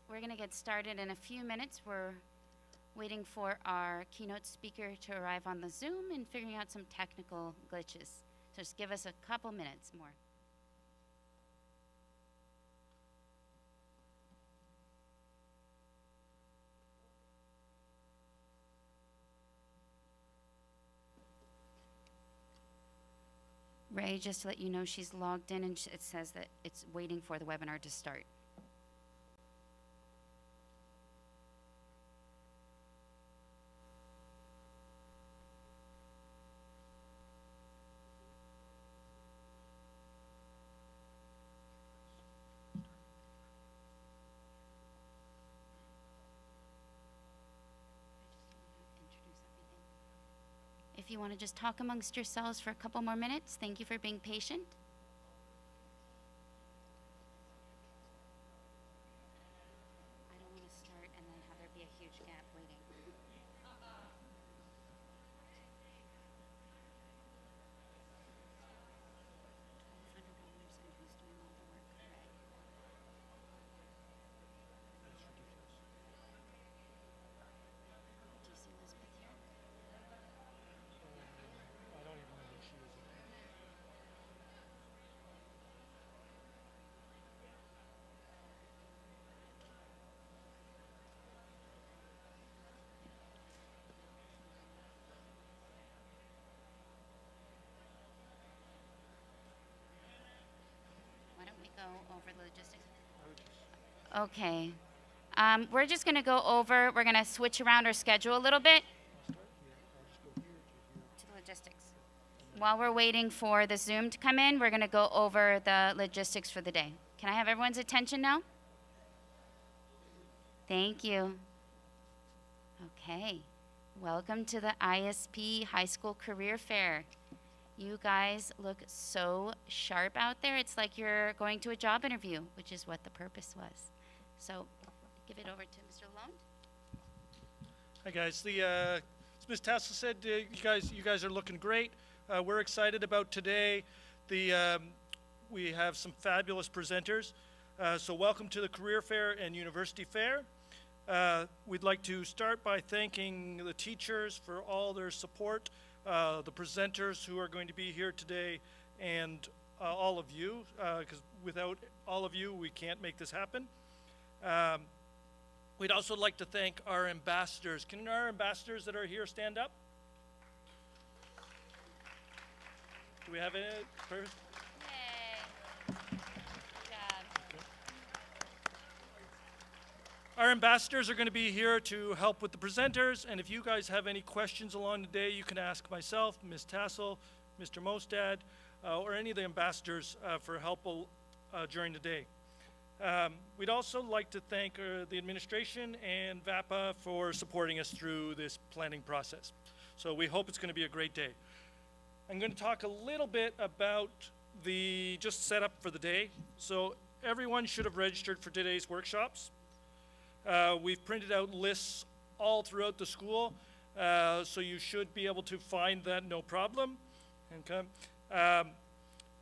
we're gonna get started in a few minutes. We're waiting for our keynote speaker to arrive on the Zoom and figuring out some technical glitches. So just give us a couple minutes more. Ray, just to let you know, she's logged in and it says that it's waiting for the webinar to start. If you want to just talk amongst yourselves for a couple more minutes, thank you for being patient. I don't want to start and then have there be a huge gap waiting. $1,200 and who's doing all the work, right? Do you see Elizabeth here? I don't even know who she is. Why don't we go over the logistics? I would just Okay. We're just going to go over, we're going to switch around our schedule a little bit start here. I'll just go here to here. to the logistics. While we're waiting for the Zoom to come in, we're going to go over the logistics for the day. Can I have everyone's attention now? Thank you. Okay. Welcome to the ISP High School Career Fair. You guys look so sharp out there. It's like you're going to a job interview, which is what the purpose was. So, give it over to Mr. Lalonde. Hi guys. As Ms. Tassel said, you guys are looking great. We're excited about today. We have some fabulous presenters. So welcome to the Career Fair and University Fair. We'd like to start by thanking the teachers for all their support, the presenters who are going to be here today, and all of you, because without all of you, we can't make this happen. We'd also like to thank our ambassadors. Can our ambassadors that are here stand up? Do we have any? Yay. Good job. Our ambassadors are going to be here to help with the presenters, and if you guys have any questions along the day, you can ask myself, Ms. Tassel, Mr. Mostad, or any of the ambassadors for help during the day. We'd also like to thank the administration and VAPA for supporting us through this planning process. So we hope it's going to be a great day. I'm going to talk a little bit about the just setup for the day. So everyone should have registered for today's workshops. We've printed out lists all throughout the school, so you should be able to find that no problem. Okay.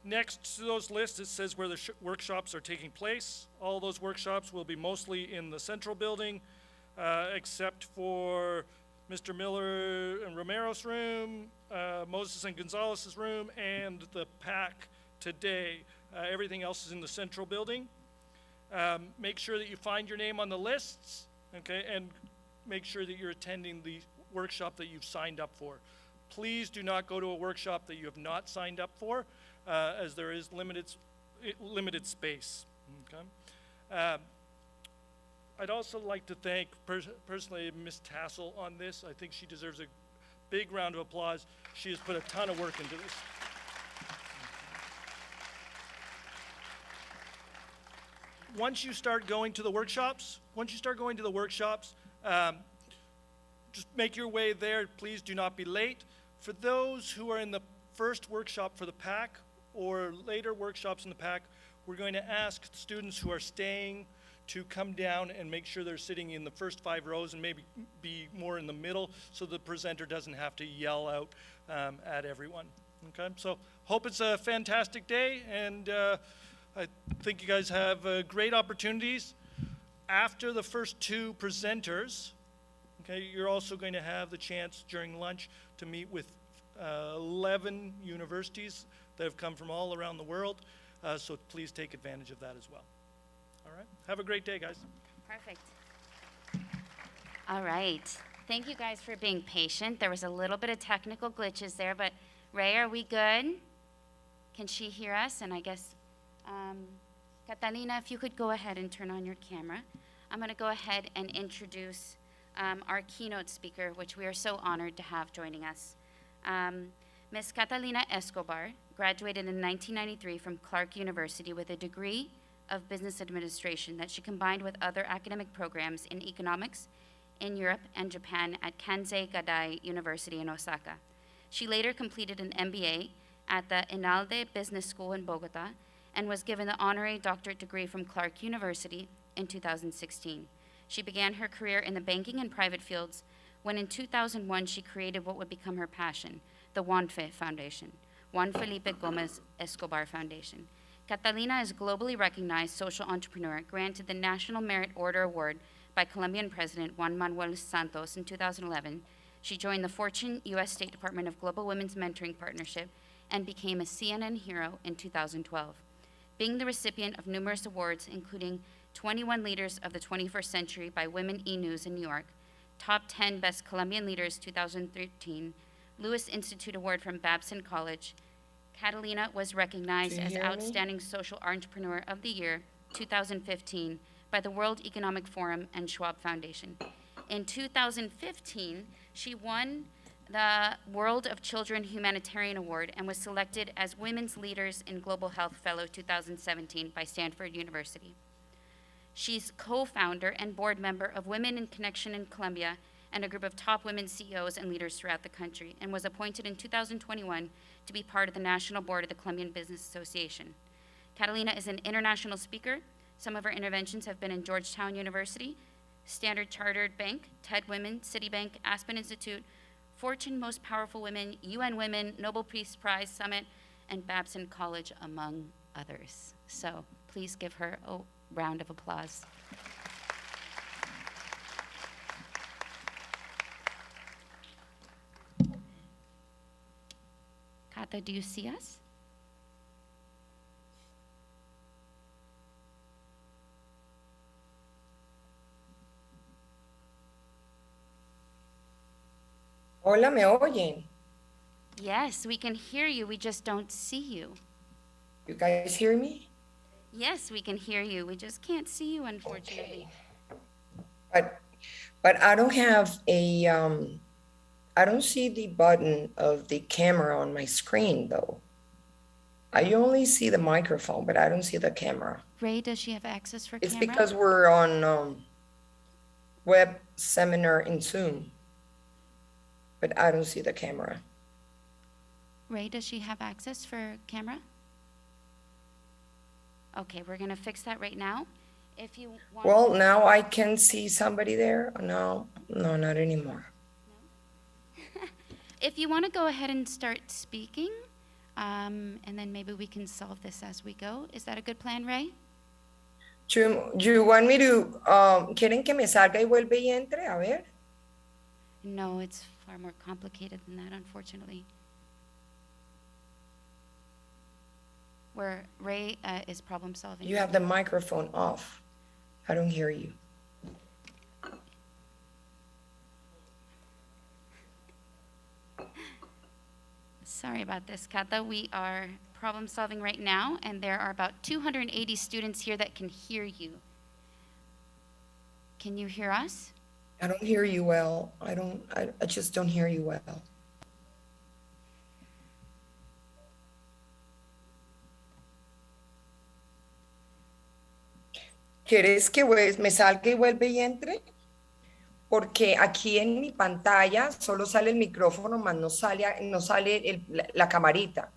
Next to those lists, it says where the workshops are taking place. All those workshops will be mostly in the central building, except for Mr. Miller and Romero's room, Moses and Gonzalez's room, and the PAC today. Everything else is in the central building. Make sure that you find your name on the lists, okay, and make sure that you're attending the workshop that you've signed up for. Please do not go to a workshop that you have not signed up for, as there is limited space. Okay. I'd also like to thank personally Ms. Tassel on this. I think she deserves a big round of applause. She has put a ton of work into this. Once you start going to the workshops, just make your way there. Please do not be late. For those who are in the first workshop for the PAC or later workshops in the PAC, we're going to ask students who are staying to come down and make sure they're sitting in the first 5 rows and maybe be more in the middle so the presenter doesn't have to yell out at everyone. Okay, so hope it's a fantastic day, and I think you guys have great opportunities. After the first two presenters, okay, you're also going to have the chance during lunch to meet with 11 universities that have come from all around the world. So please take advantage of that as well. All right. Have a great day, guys. Perfect. All right. Thank you guys for being patient. There was a little bit of technical glitches there, but Ray, are we good? Can she hear us? And I guess, Catalina, if you could go ahead and turn on your camera. I'm going to go ahead and introduce our keynote speaker, which we are so honored to have joining us. Ms. Catalina Escobar graduated in 1993 from Clark University with a degree of business administration that she combined with other academic programs in economics in Europe and Japan at Kansei Gadai University in Osaka. She later completed an MBA at the INALDE Business School in Bogota and was given the honorary doctorate degree from Clark University in 2016. She began her career in the banking and private fields when in 2001 she created what would become her passion, the Juanfe Foundation, Juan Felipe Gomez Escobar Foundation. Catalina is a globally recognized social entrepreneur, granted the National Merit Order Award by Colombian President Juan Manuel Santos in 2011. She joined the Fortune U.S. State Department of Global Women's Mentoring Partnership and became a CNN hero in 2012. Being the recipient of numerous awards, including 21 Leaders of the 21st Century by Women E-News in New York, Top 10 Best Colombian Leaders 2013, Lewis Institute Award from Babson College, Catalina was recognized Can you as hear me? Outstanding Social Entrepreneur of the Year 2015 by the World Economic Forum and Schwab Foundation. In 2015, she won the World of Children Humanitarian Award and was selected as Women's Leaders in Global Health Fellow 2017 by Stanford University. She's co-founder and board member of Women in Connection in Colombia and a group of top women CEOs and leaders throughout the country, and was appointed in 2021 to be part of the National Board of the Colombian Business Association. Catalina is an international speaker. Some of her interventions have been in Georgetown University, Standard Chartered Bank, TED Women, Citibank, Aspen Institute, Fortune Most Powerful Women, UN Women, Nobel Peace Prize Summit, and Babson College, among others. So please give her a round of applause. Kata, do you see us? Hola, ¿me oyen? Yes, we can hear you. We just don't see you. You guys hear me? Yes, we can hear you. We just can't see you, unfortunately. But I don't have a, I don't see the button of the camera on my screen though. I only see the microphone, but I don't see the camera. Ray, does she have access for It's camera? because we're on web seminar in Zoom, but I don't see the camera. Ray, does she have access for camera? Okay, we're gonna fix that right now. If you want. Well, now I can see somebody there. No, not anymore. If you want to go ahead and start speaking, and then maybe we can solve this as we go. Is that a good plan, Ray? Do you want me to, ¿quieren que me salga y vuelva y entre? A ver. No, it's far more complicated than that, unfortunately. Where Ray is problem solving. You have the microphone off. I don't hear you. Sorry about this, Kata. We are problem solving right now, and there are about 280 students here that can hear you. Can you hear us? I don't hear you well. I just don't hear you well. ¿Quieres que me salga y vuelva y entre? Porque aquí en mi pantalla solo sale el micrófono, más no sale la camarita.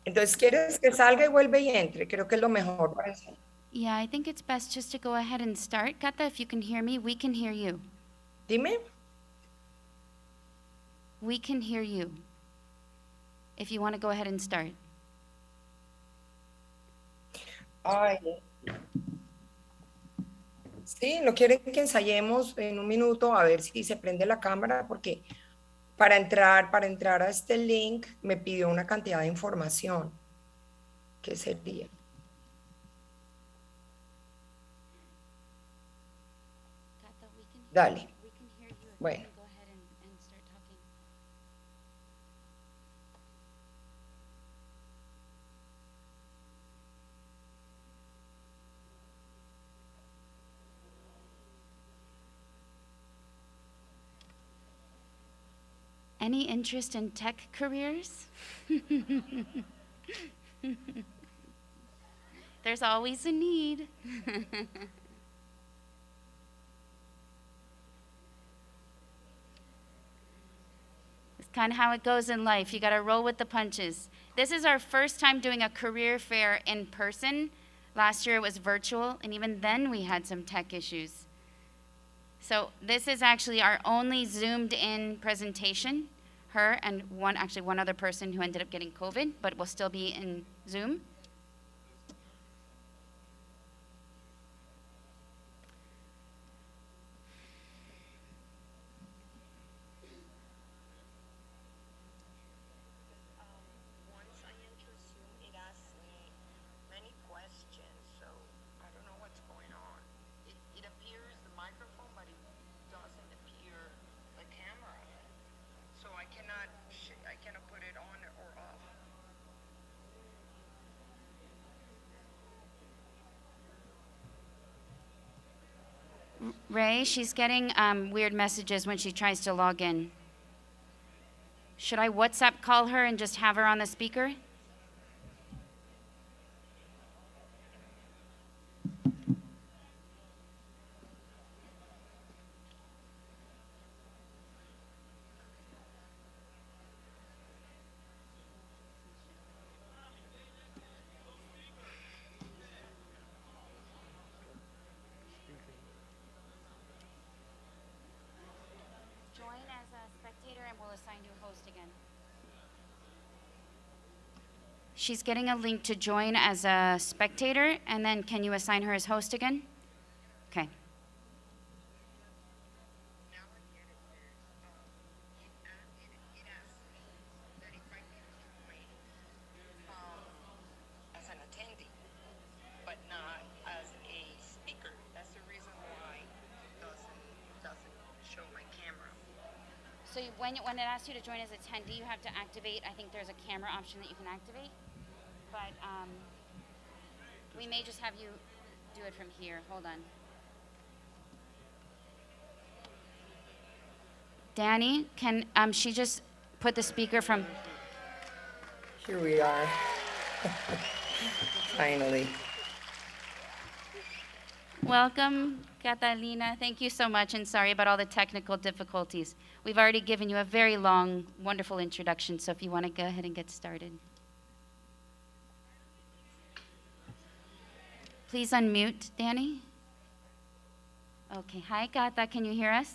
Entonces, ¿quieres que salga y vuelva y entre? Creo que es lo mejor para enseñar. Yeah, I think it's best just to go ahead and start. Kata, if you can hear me, we can hear you. Dime. We can hear you. If you want to go ahead and start. Ay, sí, ¿no quieren que ensayemos en un minuto a ver si se prende la cámara? Porque para entrar a este link me pidió una cantidad de información. ¿Qué sería? Cata, Dale. we can hear you if you Bueno. wanna go ahead and start talking. Any interest in tech careers? There's always a need. It's kind of how it goes in life. You got to roll with the punches. This is our first time doing a career fair in person. Last year it was virtual, and even then we had some tech issues. So this is actually our only zoomed in presentation. Her and one other person who ended up getting COVID, but will still be in Zoom. Once I enter Zoom, it asks me many questions, so I don't know what's going on. It appears the microphone, but it doesn't appear the camera. So I cannot put it on or off. Ray, she's getting weird messages when she tries to log in. Should I WhatsApp call her and just have her on the speaker? Join as a spectator and we'll assign you a host again. She's getting a link to join as a spectator, and then can you assign her as host again? Okay. Now I get it. It asks me that if I can join as an attendee, but not as a speaker. That's the reason why it doesn't show my camera. So when it asks you to join as attendee, you have to activate, I think there's a camera option that you can activate. But we may just have you do it from here. Hold on. Danny, can she just put the speaker from... Here we are. Finally. Welcome, Catalina. Thank you so much, and sorry about all the technical difficulties. We've already given you a very long, wonderful introduction, so if you want to go ahead and get started. Please unmute, Danny. Okay, hi, Gata, can you hear us?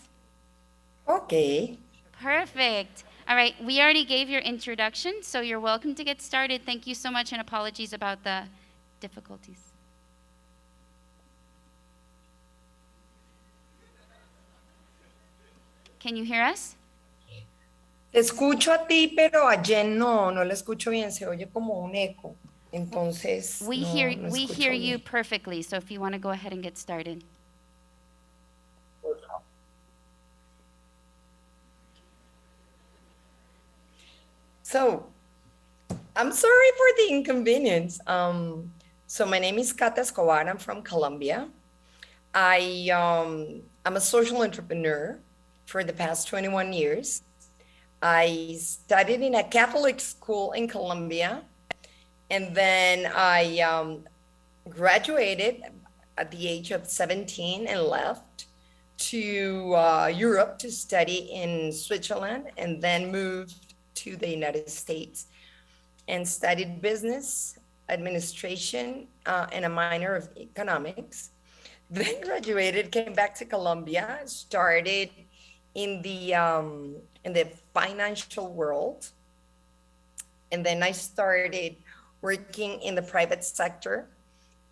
Okay. Perfect. All right, we already gave your introduction, so you're welcome to get started. Thank you so much, and apologies about the difficulties. Can you hear us? Te escucho a ti, pero a Jen no la escucho bien, se oye como un eco. Entonces, We no hear escucho you bien. perfectly, so if you want to go ahead and get started. So, I'm sorry for the inconvenience. So my name is Cata Escobar. I'm from Colombia. I'm a social entrepreneur for the past 21 years. I studied in a Catholic school in Colombia, and then I graduated at the age of 17 and left to Europe to study in Switzerland, and then moved to the United States and studied business administration and a minor of economics. Then graduated, came back to Colombia, started in the financial world, and then I started working in the private sector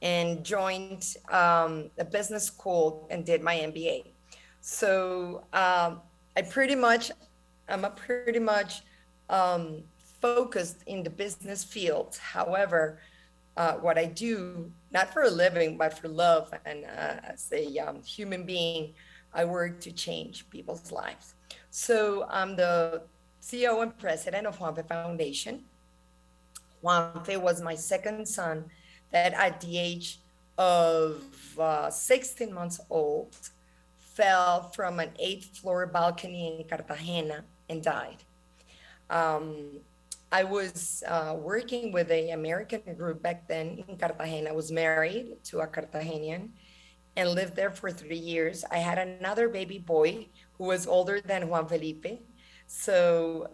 and joined a business school and did my MBA. So I'm a pretty much focused in the business field. However, what I do, not for a living, but for love and as a human being, I work to change people's lives. So I'm the CEO and president of Juanfe Foundation. Juanfe was my second son that at the age of 16 months old fell from an eighth floor balcony in Cartagena and died. Um, I was working with an American group back then in Cartagena. I was married to a Cartagenian and lived there for 3 years. I had another baby boy who was older than Juan Felipe. So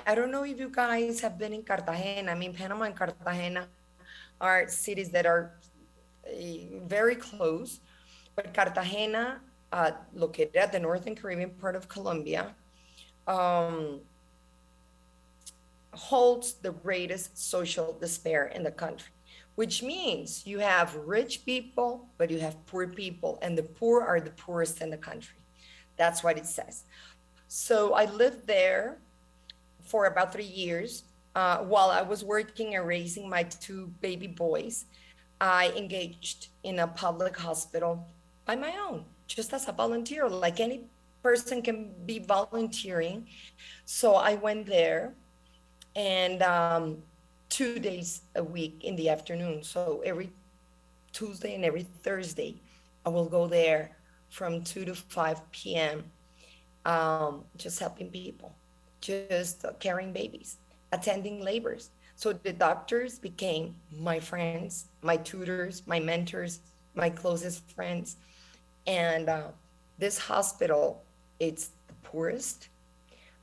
I don't know if you guys have been in Cartagena. I mean, Panama and Cartagena are cities that are very close, but Cartagena, located at the northern Caribbean part of Colombia, um, holds the greatest social despair in the country, which means you have rich people, but you have poor people, and the poor are the poorest in the country. That's what it says. So I lived there for about 3 years. While I was working and raising my two baby boys, I engaged in a public hospital by my own, just as a volunteer, like any person can be volunteering. So I went there and 2 days a week in the afternoon. So every Tuesday and every Thursday, I will go there from 2 to 5 p.m., just helping people, just carrying babies, attending labors. So the doctors became my friends, my tutors, my mentors, my closest friends. And this hospital, it's the poorest.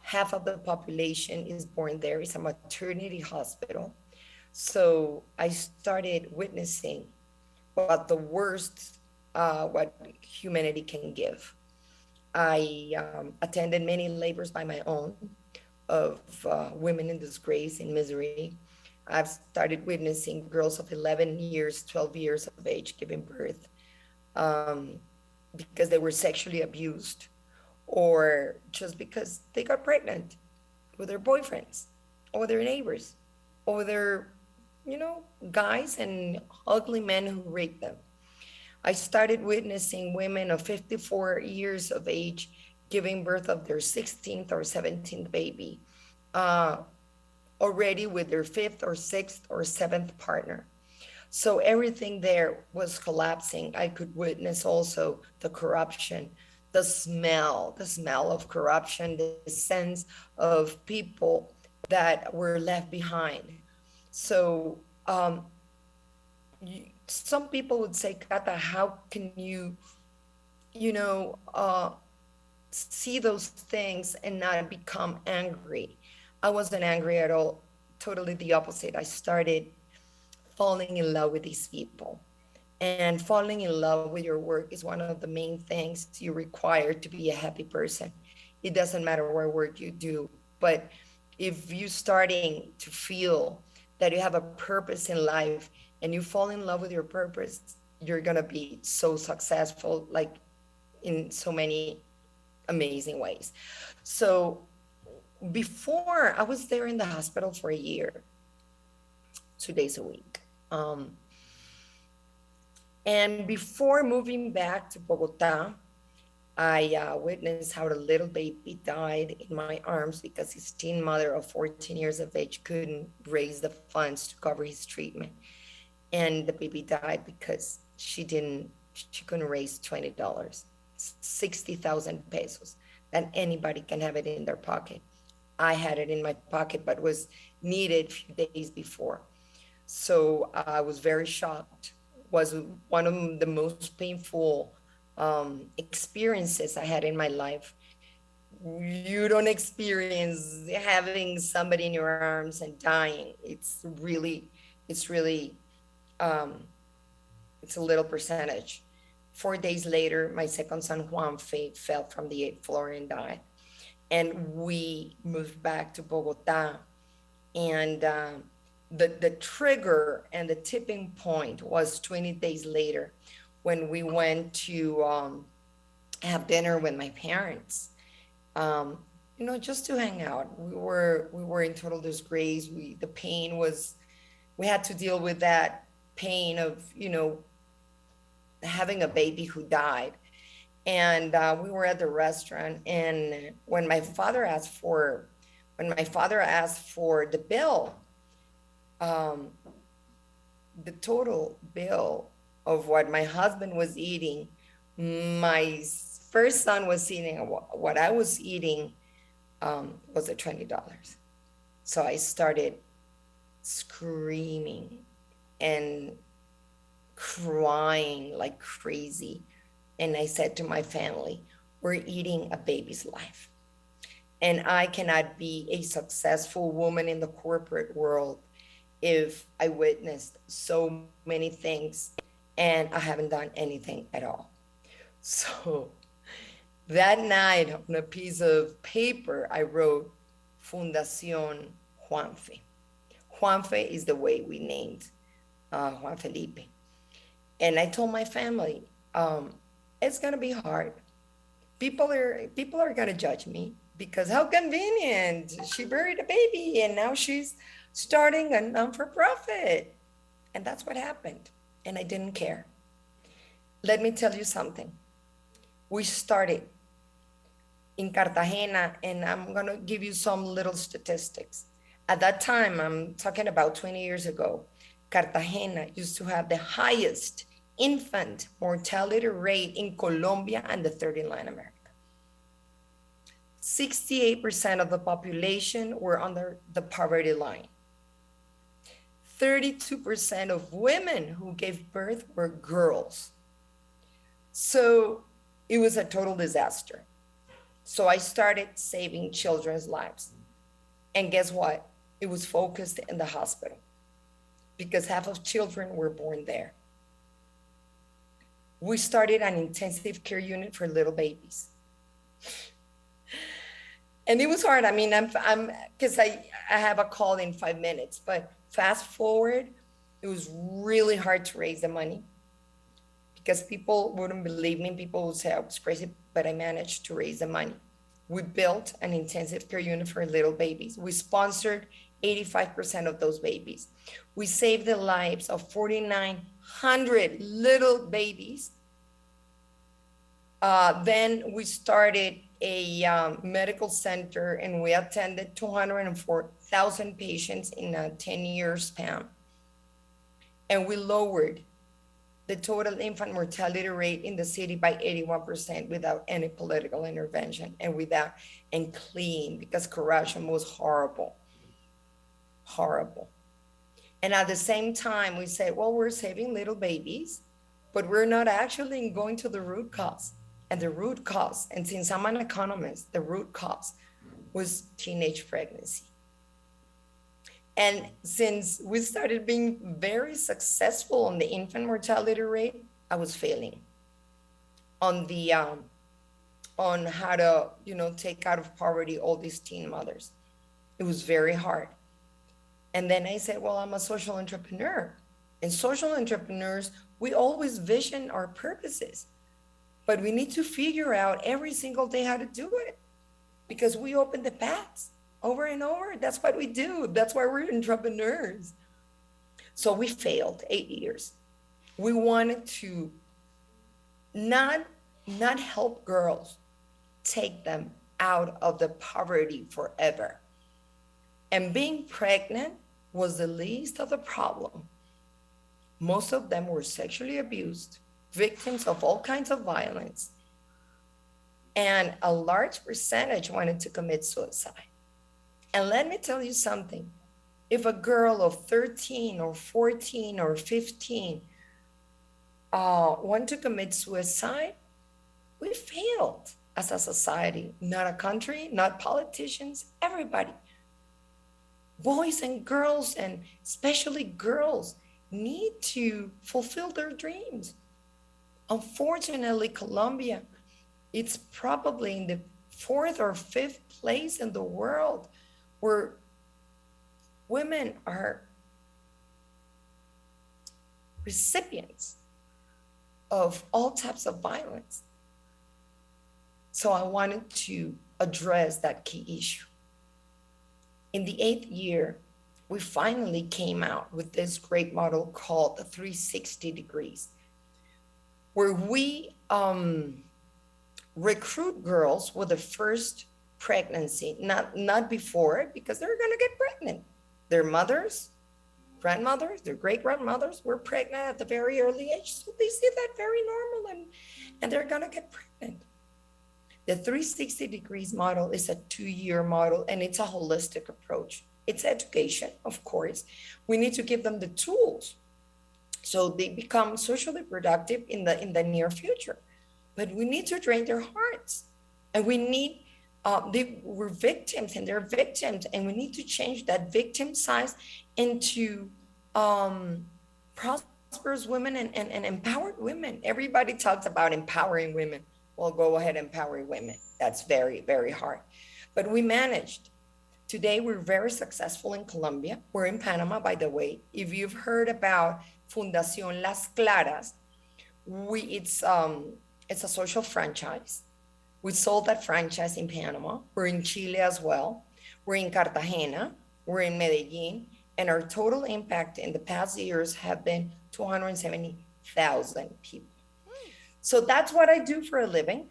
Half of the population is born there. It's a maternity hospital. So I started witnessing what the worst, what humanity can give. I attended many labors by my own of women in disgrace, in misery. I've started witnessing girls of 11 years, 12 years of age giving birth um, because they were sexually abused or just because they got pregnant with their boyfriends or their neighbors or their, guys and ugly men who raped them. I started witnessing women of 54 years of age giving birth of their 16th or 17th baby, uh, already with their fifth or sixth or seventh partner. So everything there was collapsing. I could witness also the corruption, the smell of corruption, the sense of people that were left behind. So some people would say, Kata, how can you, you know, uh, see those things and not become angry? I wasn't angry at all. Totally the opposite. I started falling in love with these people. And falling in love with your work is one of the main things you require to be a happy person. It doesn't matter what work you do, but if you're starting to feel that you have a purpose in life and you fall in love with your purpose, you're gonna be so successful, like in so many amazing ways. So before I was there in the hospital for a year, 2 days a week. And before moving back to Bogota, I witnessed how the little baby died in my arms because his teen mother of 14 years of age couldn't raise the funds to cover his treatment. And the baby died because she couldn't raise $20, 60,000 pesos, that anybody can have it in their pocket. I had it in my pocket, but was needed a few days before. So I was very shocked. Was one of the most painful experiences I had in my life. You don't experience having somebody in your arms and dying. It's really, um, it's a little percentage. 4 days later, my second son, Juanfe, fell from the eighth floor and died. And we moved back to Bogota. And the trigger and the tipping point was 20 days later when we went to have dinner with my parents. Um, just to hang out. We were in total disgrace. The pain was, we had to deal with that pain of, having a baby who died. And we were at the restaurant, and when my father asked for the bill, um, the total bill of what my husband was eating, my first son was eating, what I was eating, was at $20. So I started screaming and crying like crazy. And I said to my family, we're eating a baby's life. And I cannot be a successful woman in the corporate world if I witnessed so many things and I haven't done anything at all. So that night on a piece of paper, I wrote Fundación Juanfe. Juanfe is the way we named Juan Felipe. And I told my family, it's gonna be hard. People are gonna judge me because how convenient. She buried a baby and now she's starting a non-for-profit. And that's what happened. And I didn't care. Let me tell you something. We started in Cartagena, and I'm gonna give you some little statistics. At that time, I'm talking about 20 years ago, Cartagena used to have the highest infant mortality rate in Colombia and the third in Latin America. 68% of the population were under the poverty line. 32% of women who gave birth were girls. So it was a total disaster. So I started saving children's lives. And guess what? It was focused in the hospital because half of children were born there. We started an intensive care unit for little babies. And it was hard. I mean, because I have a call in 5 minutes, but fast forward, it was really hard to raise the money because people wouldn't believe me. People would say I was crazy, but I managed to raise the money. We built an intensive care unit for little babies. We sponsored 85% of those babies. We saved the lives of 4,900 little babies. Then we started a medical center, and we attended 204,000 patients in a 10-year span. And we lowered the total infant mortality rate in the city by 81% without any political intervention and clean, because corruption was horrible. And at the same time, we said, well, we're saving little babies, but we're not actually going to the root cause. And the root cause, and since I'm an economist, the root cause was teenage pregnancy. And since we started being very successful on the infant mortality rate, I was failing on the on how to take out of poverty all these teen mothers. It was very hard. And then I said, well, I'm a social entrepreneur. And social entrepreneurs, we always vision our purposes, but we need to figure out every single day how to do it because we open the paths over and over. That's what we do. That's why we're entrepreneurs. So we failed 8 years. We wanted to not help girls, take them out of the poverty forever. And being pregnant was the least of the problem. Most of them were sexually abused, victims of all kinds of violence. And a large percentage wanted to commit suicide. And let me tell you something. If a girl of 13 or 14 or 15 want to commit suicide, we failed as a society, not a country, not politicians, everybody. Boys and girls, and especially girls, need to fulfill their dreams. Unfortunately, Colombia, it's probably in the 4th or 5th place in the world where women are recipients of all types of violence. So I wanted to address that key issue. In the 8th year, we finally came out with this great model called the 360 degrees, where we recruit girls with the first pregnancy, not before, because they're gonna get pregnant. Their mothers, grandmothers, their great grandmothers were pregnant at the very early age, so they see that very normal, and they're gonna get pregnant. The 360 degrees model is a 2-year model, and it's a holistic approach. It's education, of course. We need to give them the tools so they become socially productive in the near future. But we need to train their hearts, and we need they were victims, and they're victims, and we need to change that victim size into prosperous women and empowered women. Everybody talks about empowering women. Well, go ahead, empower women. That's very, very hard. But we managed. Today, we're very successful in Colombia. We're in Panama, by the way. If you've heard about Fundación Las Claras, it's a social franchise. We sold that franchise in Panama. We're in Chile as well. We're in Cartagena. We're in Medellin. And our total impact in the past years have been 270,000 people. So that's what I do for a living.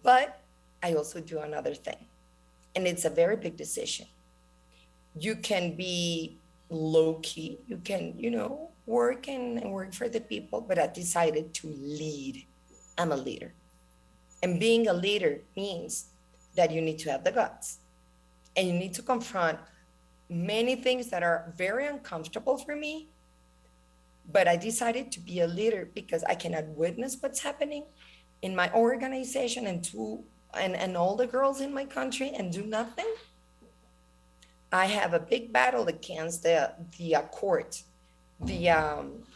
But I also do another thing. And it's a very big decision. You can be low key. You can, work and work for the people. But I decided to lead. I'm a leader. And being a leader means that you need to have the guts. And you need to confront many things that are very uncomfortable for me. But I decided to be a leader because I cannot witness what's happening in my organization and all the girls in my country and do nothing. I have a big battle against the court, the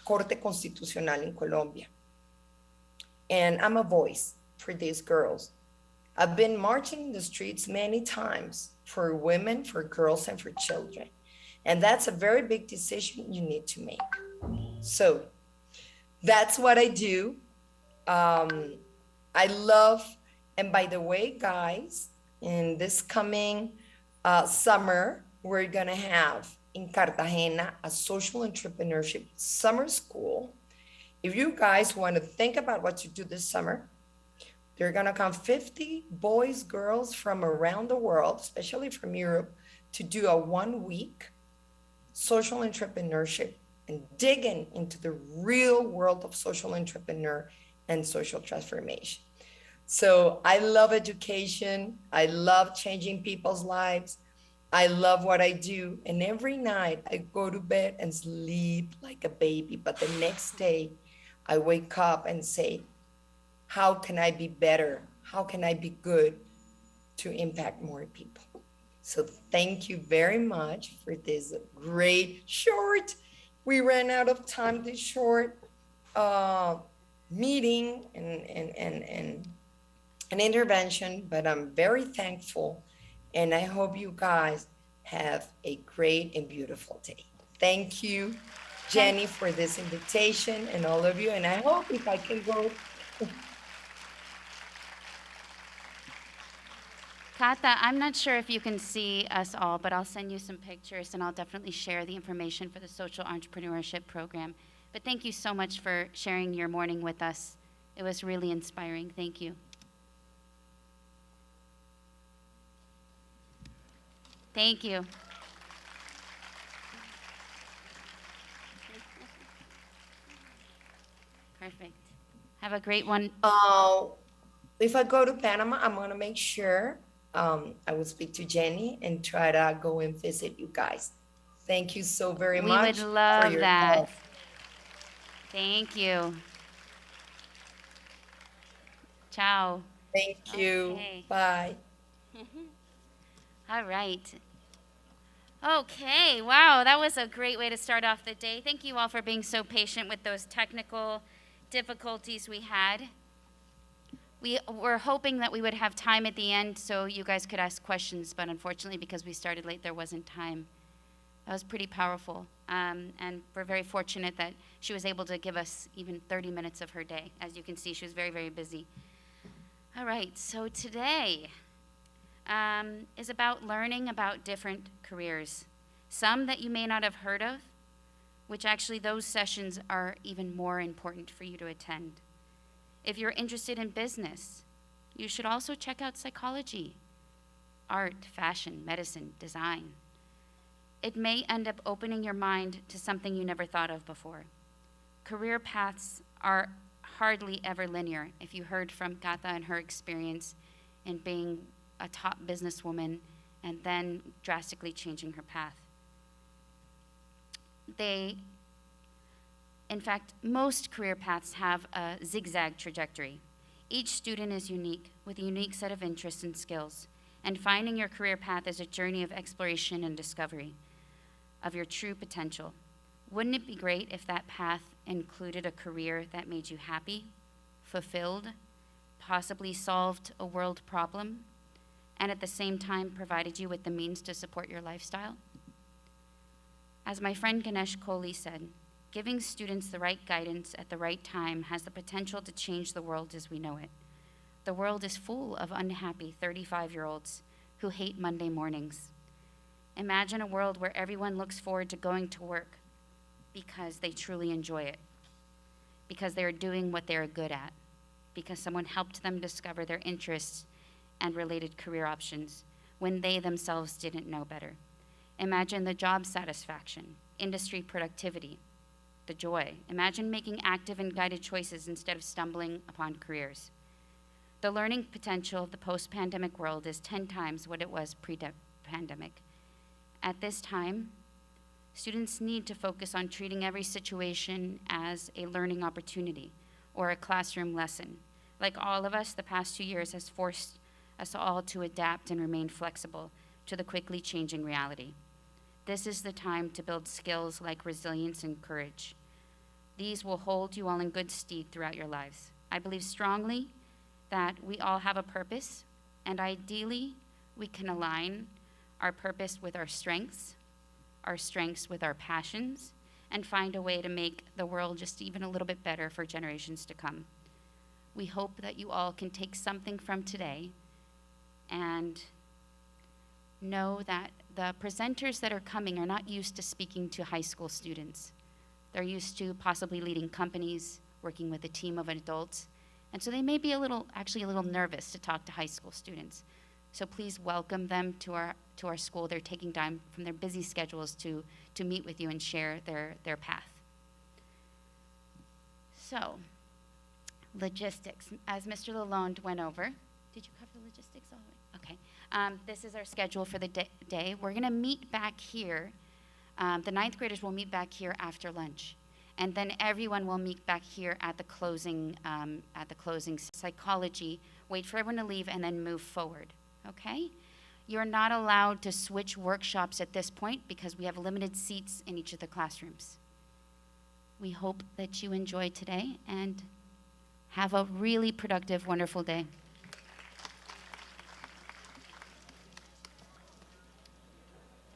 Corte Constitucional in Colombia. And I'm a voice for these girls. I've been marching in the streets many times for women, for girls, and for children. And that's a very big decision you need to make. So that's what I do. I love, and by the way, guys, in this coming summer, we're gonna have in Cartagena a social entrepreneurship summer school. If you guys want to think about what to do this summer, they're gonna come 50 boys, girls from around the world, especially from Europe, to do a 1-week social entrepreneurship and digging into the real world of social entrepreneur and social transformation. So I love education. I love changing people's lives. I love what I do. And every night I go to bed and sleep like a baby. But the next day I wake up and say, how can I be better? How can I be good to impact more people? So thank you very much for this great short. We ran out of time, this short meeting and an intervention, but I'm very thankful. And I hope you guys have a great and beautiful day. Thank you, Jenny, for this invitation and all of you. And I hope if I can go. Kata, I'm not sure if you can see us all, but I'll send you some pictures and I'll definitely share the information for the Social Entrepreneurship Program. But thank you so much for sharing your morning with us. It was really inspiring. Thank you. Thank you. Perfect. Have a great one. If I go to Panama, I'm gonna make sure I will speak to Jenny and try to go and visit you guys. Thank you so very much. We would love for your that. help. Thank you. Ciao. Thank you. Okay. Bye. All right. Okay, wow, that was a great way to start off the day. Thank you all for being so patient with those technical difficulties we had. We were hoping that we would have time at the end so you guys could ask questions, but unfortunately, because we started late, there wasn't time. That was pretty powerful. And we're very fortunate that she was able to give us even 30 minutes of her day. As you can see, she was very, very busy. All right, so today is about learning about different careers, some that you may not have heard of, which actually those sessions are even more important for you to attend. If you're interested in business, you should also check out psychology, art, fashion, medicine, design. It may end up opening your mind to something you never thought of before. Career paths are hardly ever linear. If you heard from Gata and her experience in being a top businesswoman and then drastically changing her path. In fact, most career paths have a zigzag trajectory. Each student is unique, with a unique set of interests and skills, and finding your career path is a journey of exploration and discovery of your true potential. Wouldn't it be great if that path included a career that made you happy, fulfilled, possibly solved a world problem, and at the same time provided you with the means to support your lifestyle? As my friend Ganesh Kohli said, giving students the right guidance at the right time has the potential to change the world as we know it. The world is full of unhappy 35-year-olds who hate Monday mornings. Imagine a world where everyone looks forward to going to work because they truly enjoy it, because they are doing what they are good at, because someone helped them discover their interests and related career options when they themselves didn't know better. Imagine the job satisfaction, industry productivity, the joy. Imagine making active and guided choices instead of stumbling upon careers. The learning potential of the post-pandemic world is 10 times what it was pre-pandemic. At this time, students need to focus on treating every situation as a learning opportunity or a classroom lesson. Like all of us, the past 2 years has forced us all to adapt and remain flexible to the quickly changing reality. This is the time to build skills like resilience and courage. These will hold you all in good stead throughout your lives. I believe strongly that we all have a purpose, and ideally, we can align our purpose with our strengths with our passions, and find a way to make the world just even a little bit better for generations to come. We hope that you all can take something from today and know that the presenters that are coming are not used to speaking to high school students. They're used to possibly leading companies, working with a team of adults, and so they may be actually a little nervous to talk to high school students. So please welcome them to our school. They're taking time from their busy schedules to meet with you and share their path. So, logistics. As Mr. Lalonde went over, did you cover the logistics all the way? Okay. This is our schedule for the day. We're going to meet back here. The ninth graders will meet back here after lunch. And then everyone will meet back here at the closing psychology, wait for everyone to leave, and then move forward, okay? You're not allowed to switch workshops at this point because we have limited seats in each of the classrooms. We hope that you enjoy today and have a really productive, wonderful day. Did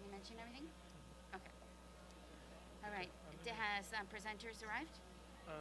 you mention everything? Okay. All right. Has presenters arrived? Not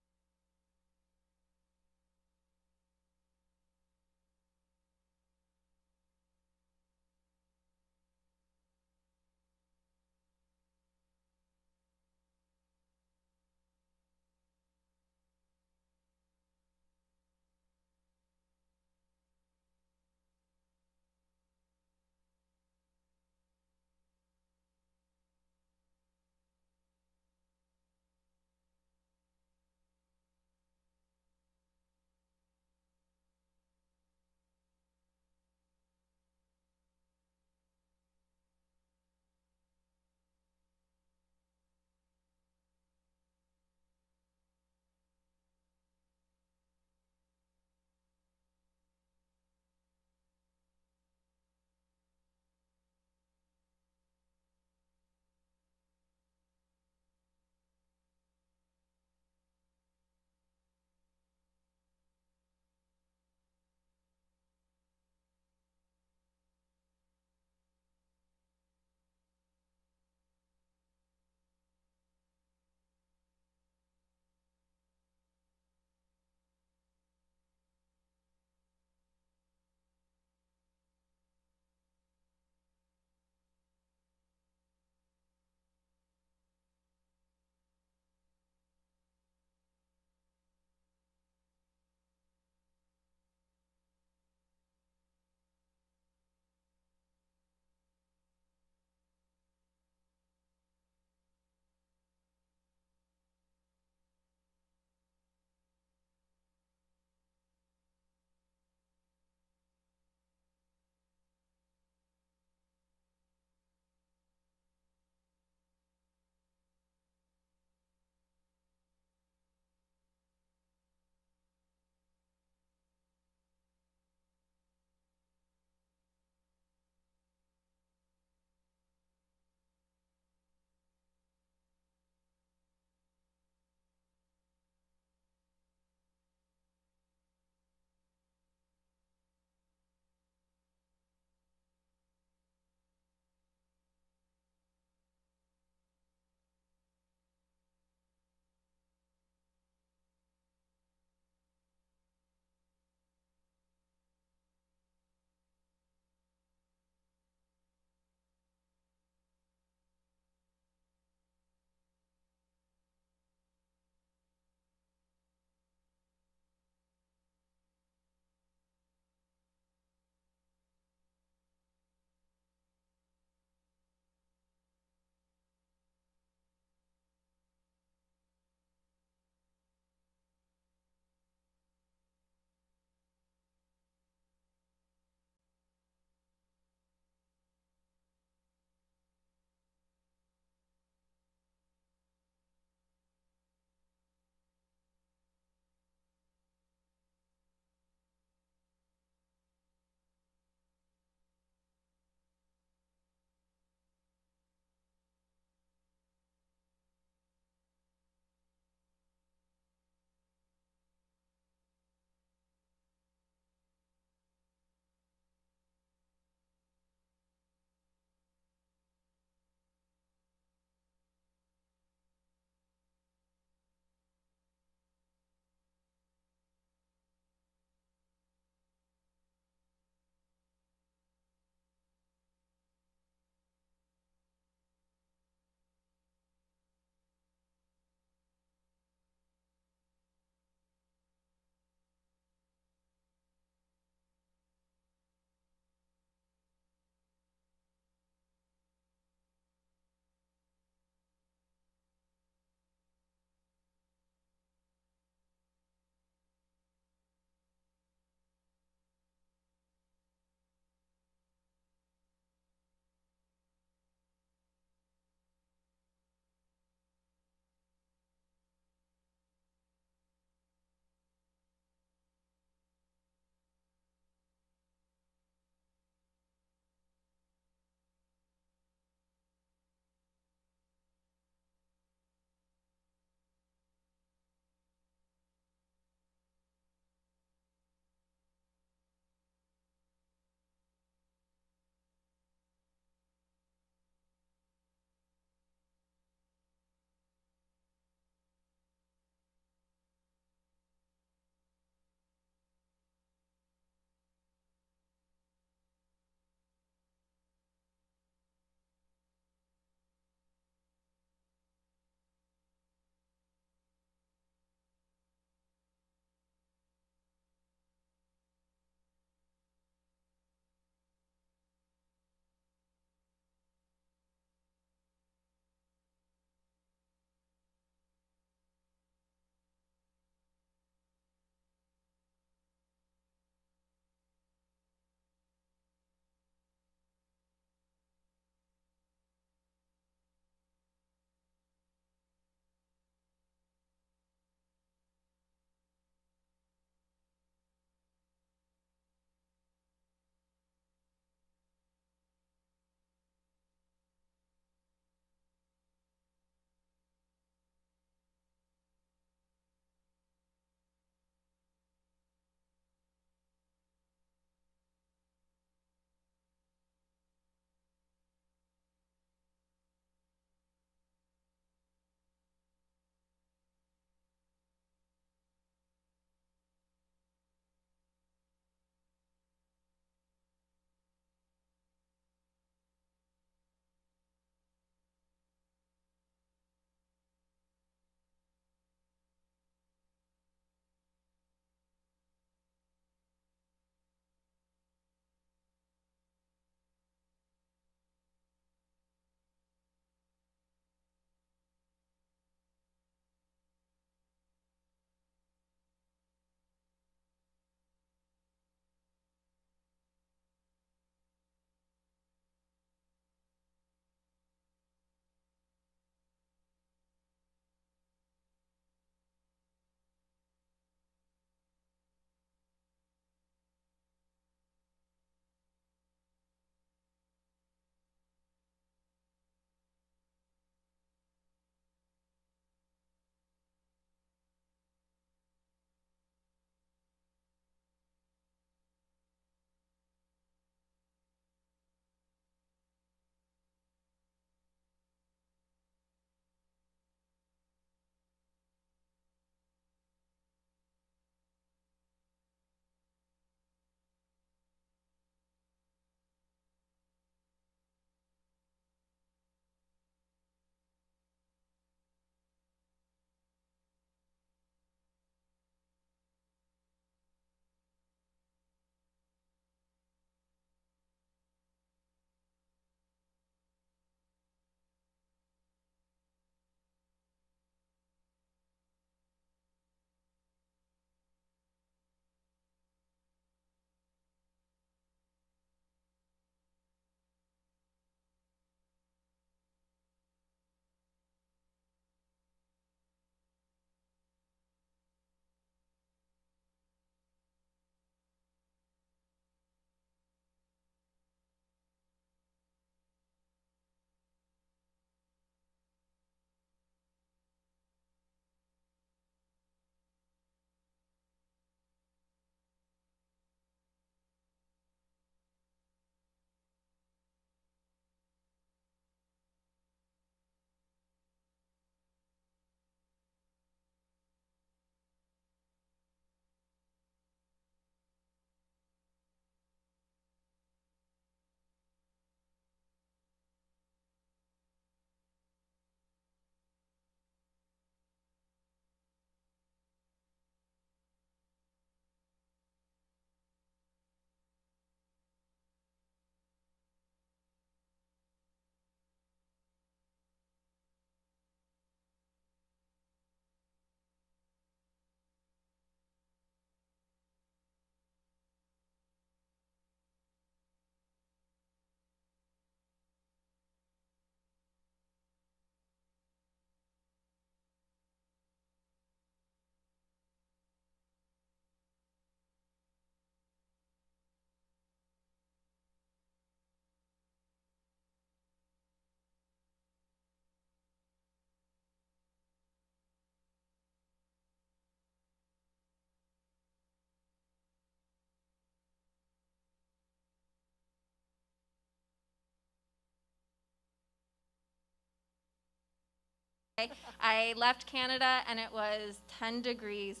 I left Canada and it was 10 degrees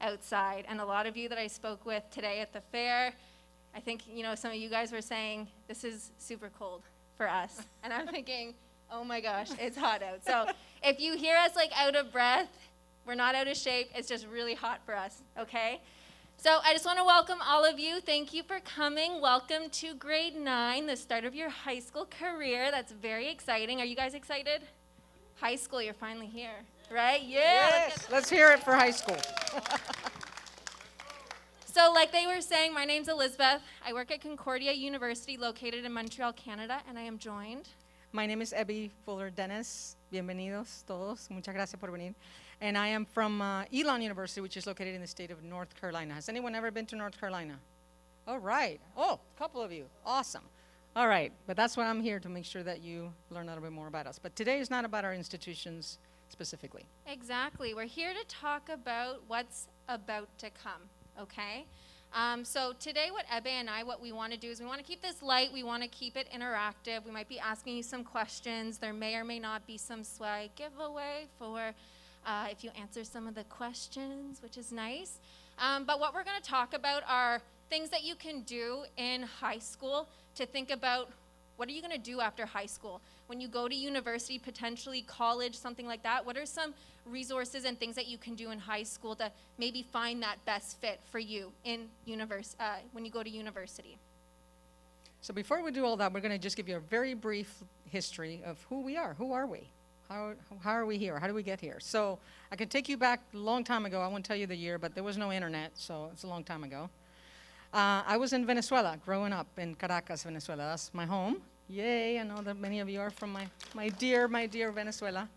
outside. And a lot of you that I spoke with today at the fair, I think, some of you guys were saying, this is super cold for us. And I'm thinking, oh my gosh, it's hot out. So if you hear us like out of breath, we're not out of shape. It's just really hot for us, okay? So I just want to welcome all of you. Thank you for coming. Welcome to grade 9, the start of your high school career. That's very exciting. Are you guys excited? High school, you're finally here, right? Yeah. Yes, let's hear it for high school. So like they were saying, my name's Elizabeth. I work at Concordia University located in Montreal, Canada, and I am joined. My name is Abby Fuller Dennis. Bienvenidos todos. Muchas gracias por venir. And I am from Elon University, which is located in the state of North Carolina. Has anyone ever been to North Carolina? All right. Oh, a couple of you. Awesome. All right. But that's why I'm here, to make sure that you learn a little bit more about us. But today is not about our institutions specifically. Exactly. We're here to talk about what's about to come, okay? So today what we want to do is we want to keep this light. We want to keep it interactive. We might be asking you some questions. There may or may not be some swag giveaway for if you answer some of the questions, which is nice. But what we're going to talk about are things that you can do in high school to think about what are you going to do after high school. When you go to university, potentially college, something like that, what are some resources and things that you can do in high school to maybe find that best fit for you in when you go to university? So before we do all that, we're going to just give you a very brief history of who we are. Who are we? How are we here? How did we get here? So I can take you back a long time ago. I won't tell you the year, but there was no internet, so it's a long time ago. I was in Venezuela, growing up in Caracas, Venezuela. That's my home. Yay, I know that many of you are from my dear Venezuela.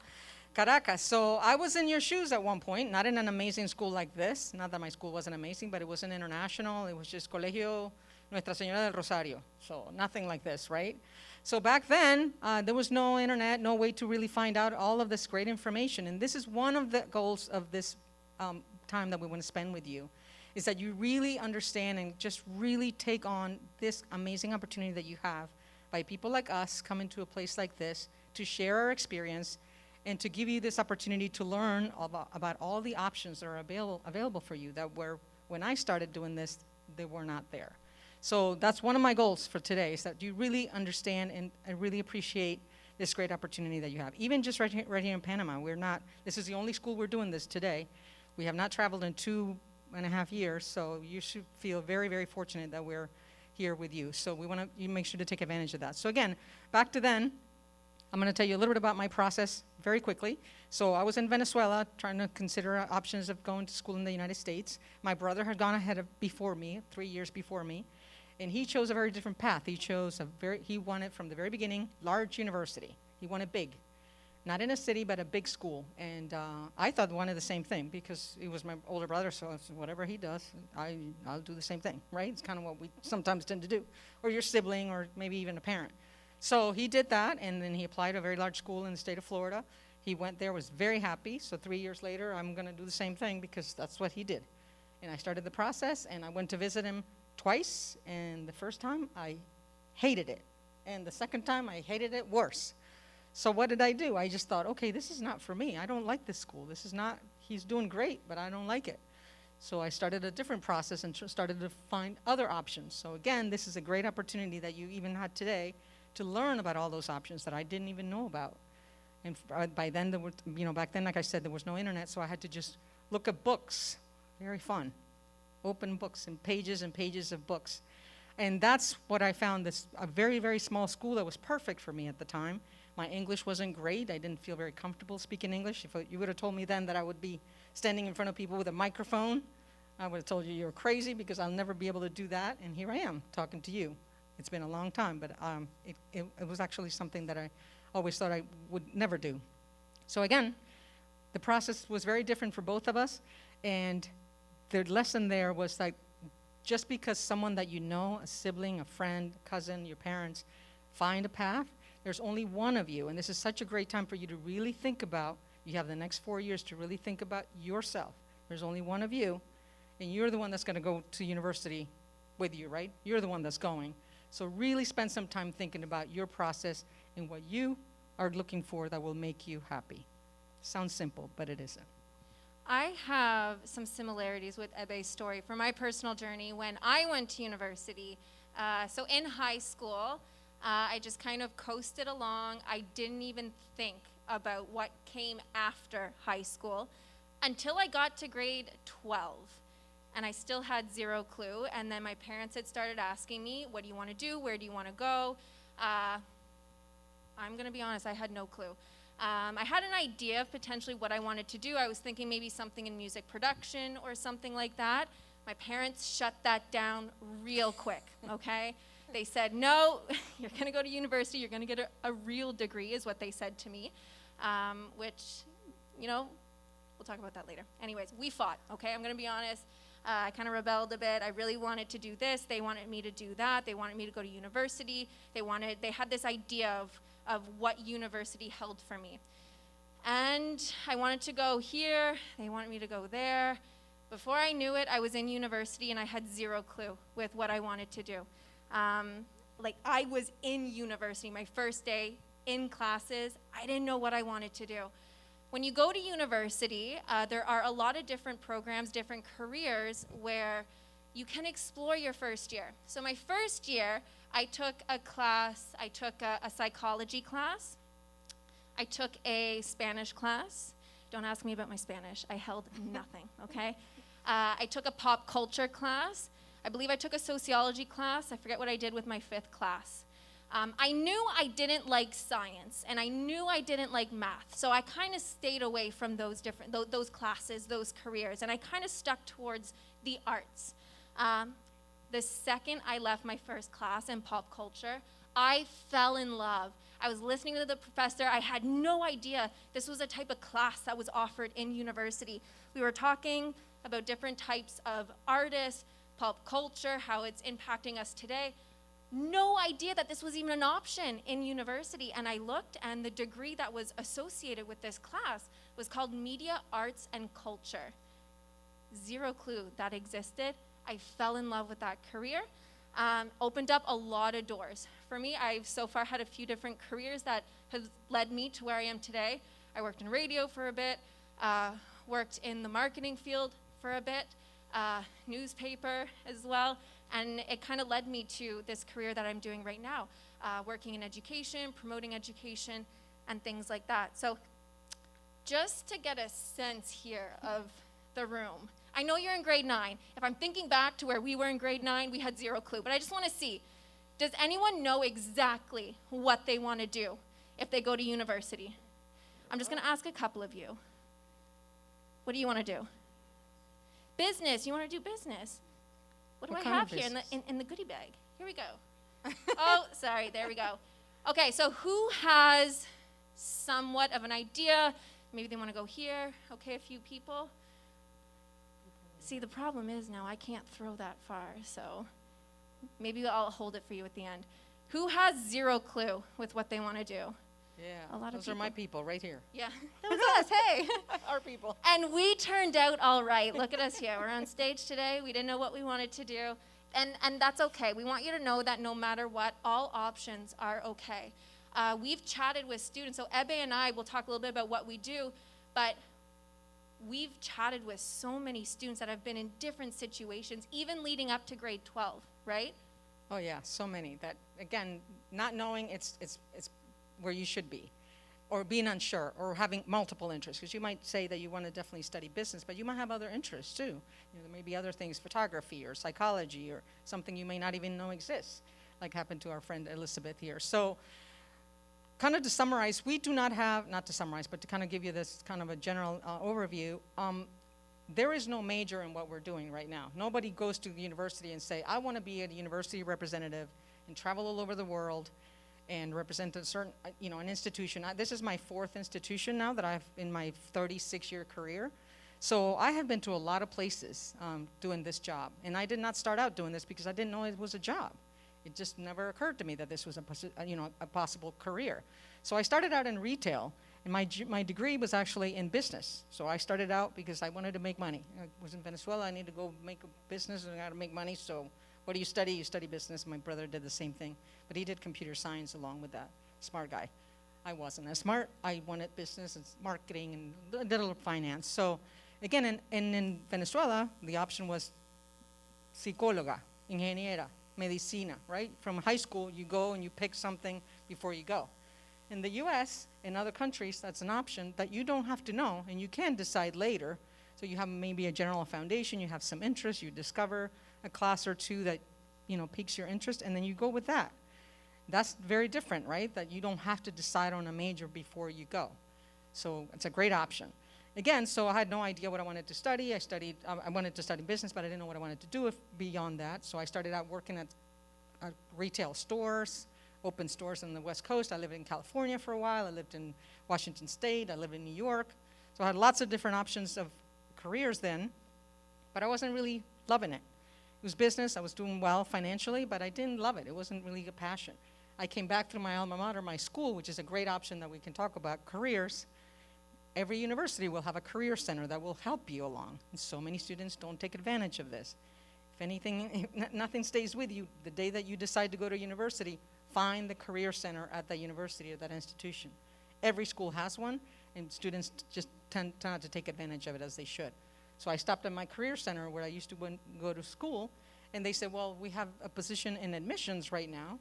Caracas. So I was in your shoes at one point, not in an amazing school like this. Not that my school wasn't amazing, but it wasn't international. It was just Colegio Nuestra Señora del Rosario. So nothing like this, right? So back then, there was no internet, no way to really find out all of this great information. And this is one of the goals of this time that we want to spend with you, is that you really understand and just really take on this amazing opportunity that you have by people like us coming to a place like this to share our experience and to give you this opportunity to learn about all the options that are available for you that when I started doing this, they were not there. So that's one of my goals for today, is that you really understand and really appreciate this great opportunity that you have. Even just right here in Panama, this is the only school we're doing this today. We have not traveled in 2.5 years, so you should feel very, very fortunate that we're here with you. So we want to make sure to take advantage of that. So again, back to then, I'm going to tell you a little bit about my process very quickly. So I was in Venezuela trying to consider options of going to school in the United States. My brother had gone ahead before me, 3 years before me. And he chose a very different path. He wanted from the very beginning, large university. He wanted big. Not in a city, but a big school. And I wanted the same thing because he was my older brother, so whatever he does, I'll do the same thing, right? It's kind of what we sometimes tend to do. Or your sibling, or maybe even a parent. So he did that, and then he applied to a very large school in the state of Florida. He went there, was very happy. So 3 years later, I'm going to do the same thing because that's what he did. And I started the process, and I went to visit him twice, and the first time I hated it, and the second time I hated it worse. So what did I do? I just thought, okay, this is not for me. I don't like this school. He's doing great, but I don't like it. So I started a different process and started to find other options. So again, this is a great opportunity that you even had today to learn about all those options that I didn't even know about. And by then, back then, like I said, there was no internet, so I had to just look at books. Very fun. Open books and pages of books. And that's what I found, a very, very small school that was perfect for me at the time. My English wasn't great. I didn't feel very comfortable speaking English. If you would have told me then that I would be standing in front of people with a microphone, I would have told you you're crazy, because I'll never be able to do that. And here I am talking to you. It's been a long time, but it was actually something that I always thought I would never do. So again, the process was very different for both of us. And the lesson there was like, just because someone that you know, a sibling, a friend, cousin, your parents, find a path, there's only one of you. And this is such a great time for you to really think about, you have the next 4 years to really think about yourself. There's only one of you, and you're the one that's going to go to university with you, right? You're the one that's going. So really spend some time thinking about your process and what you are looking for that will make you happy. Sounds simple, but it isn't. I have some similarities with Ebe's story for my personal journey when I went to university. So in high school, I just kind of coasted along. I didn't even think about what came after high school until I got to grade 12. And I still had zero clue. And then my parents had started asking me, what do you want to do? Where do you want to go? I'm going to be honest, I had no clue. I had an idea of potentially what I wanted to do. I was thinking maybe something in music production or something like that. My parents shut that down real quick, okay? They said, no, you're going to go to university. You're going to get a real degree is what they said to me, which, you know, we'll talk about that later. Anyways, we fought, okay? I'm going to be honest. I kind of rebelled a bit. I really wanted to do this. They wanted me to do that. They wanted me to go to university. They had this idea of what university held for me. And I wanted to go here. They wanted me to go there. Before I knew it, I was in university and I had zero clue with what I wanted to do. I was in university, my first day in classes. I didn't know what I wanted to do. When you go to university, there are a lot of different programs, different careers where you can explore your first year. So my first year, I took a psychology class. I took a Spanish class. Don't ask me about my Spanish. I held nothing, okay? I took a pop culture class. I believe I took a sociology class. I forget what I did with my 5th class. I knew I didn't like science, and I knew I didn't like math. So I kind of stayed away from those classes, those careers, and I kind of stuck towards the arts. The second I left my first class in pop culture, I fell in love. I was listening to the professor. I had no idea this was a type of class that was offered in university. We were talking about different types of artists, pop culture, how it's impacting us today. No idea that this was even an option in university. And I looked, and the degree that was associated with this class was called Media, Arts, and Culture. Zero clue that existed. I fell in love with that career. Opened up a lot of doors. For me, I've so far had a few different careers that have led me to where I am today. I worked in radio for a bit, worked in the marketing field for a bit, newspaper as well, and it kind of led me to this career that I'm doing right now, working in education, promoting education, and things like that. So just to get a sense here of the room, I know you're in grade 9. If I'm thinking back to where we were in grade 9, we had zero clue. But I just want to see, does anyone know exactly what they want to do if they go to university? I'm just going to ask a couple of you. What do you want to do? Business. You want to do business. What do I have here in the goodie bag? Here we go. Oh, sorry. There we go. Okay, so who has somewhat of an idea? Maybe they want to go here. Okay, a few people. See, the problem is now I can't throw that far, so maybe I'll hold it for you at the end. Who has zero clue with what they want to do? Yeah, A lot of those are my people right here. Yeah, that was us, hey. Our people. And we turned out all right. Look at us here. We're on stage today. We didn't know what we wanted to do, and that's okay. We want you to know that no matter what, all options are okay. We've chatted with students, so Ebe and I will talk a little bit about what we do, but we've chatted with so many students that have been in different situations, even leading up to grade 12, right? Oh yeah, so many that, again, not knowing it's where you should be, or being unsure, or having multiple interests, because you might say that you want to definitely study business, but you might have other interests too. There may be other things, photography or psychology or something you may not even know exists, like happened to our friend Elizabeth here. So kind of to summarize, we do not have, not to summarize, but to kind of give you this kind of a general overview, there is no major in what we're doing right now. Nobody goes to the university and say, I want to be a university representative and travel all over the world and represent a certain, an institution. This is my 4th institution now that I've in my 36-year career. So I have been to a lot of places doing this job. And I did not start out doing this because I didn't know it was a job. It just never occurred to me that this was a possible career. So I started out in retail, and my degree was actually in business. So I started out because I wanted to make money. I was in Venezuela. I needed to go make a business, and I got to make money. So what do you study? You study business. My brother did the same thing, but he did computer science along with that. Smart guy. I wasn't as smart. I wanted business and marketing and a little finance. So again, in Venezuela, the option was psicóloga, ingeniera, medicina, right? From high school, you go and you pick something before you go. In the US, in other countries, that's an option that you don't have to know, and you can decide later. So you have maybe a general foundation, you have some interest, you discover a class or two that, piques your interest, and then you go with that. That's very different, right? That you don't have to decide on a major before you go. So it's a great option. Again, so I had no idea what I wanted to study. I wanted to study business, but I didn't know what I wanted to do beyond that. So I started out working at retail stores, open stores on the West Coast. I lived in California for a while. I lived in Washington State. I lived in New York. So I had lots of different options of careers then, but I wasn't really loving it. It was business. I was doing well financially, but I didn't love it. It wasn't really a passion. I came back through my alma mater, my school, which is a great option that we can talk about, careers. Every university will have a career center that will help you along. And so many students don't take advantage of this. If anything, nothing stays with you. The day that you decide to go to university, find the career center at that university or that institution. Every school has one, and students just tend not to take advantage of it as they should. So I stopped at my career center where I used to go to school, and they said, well, we have a position in admissions right now.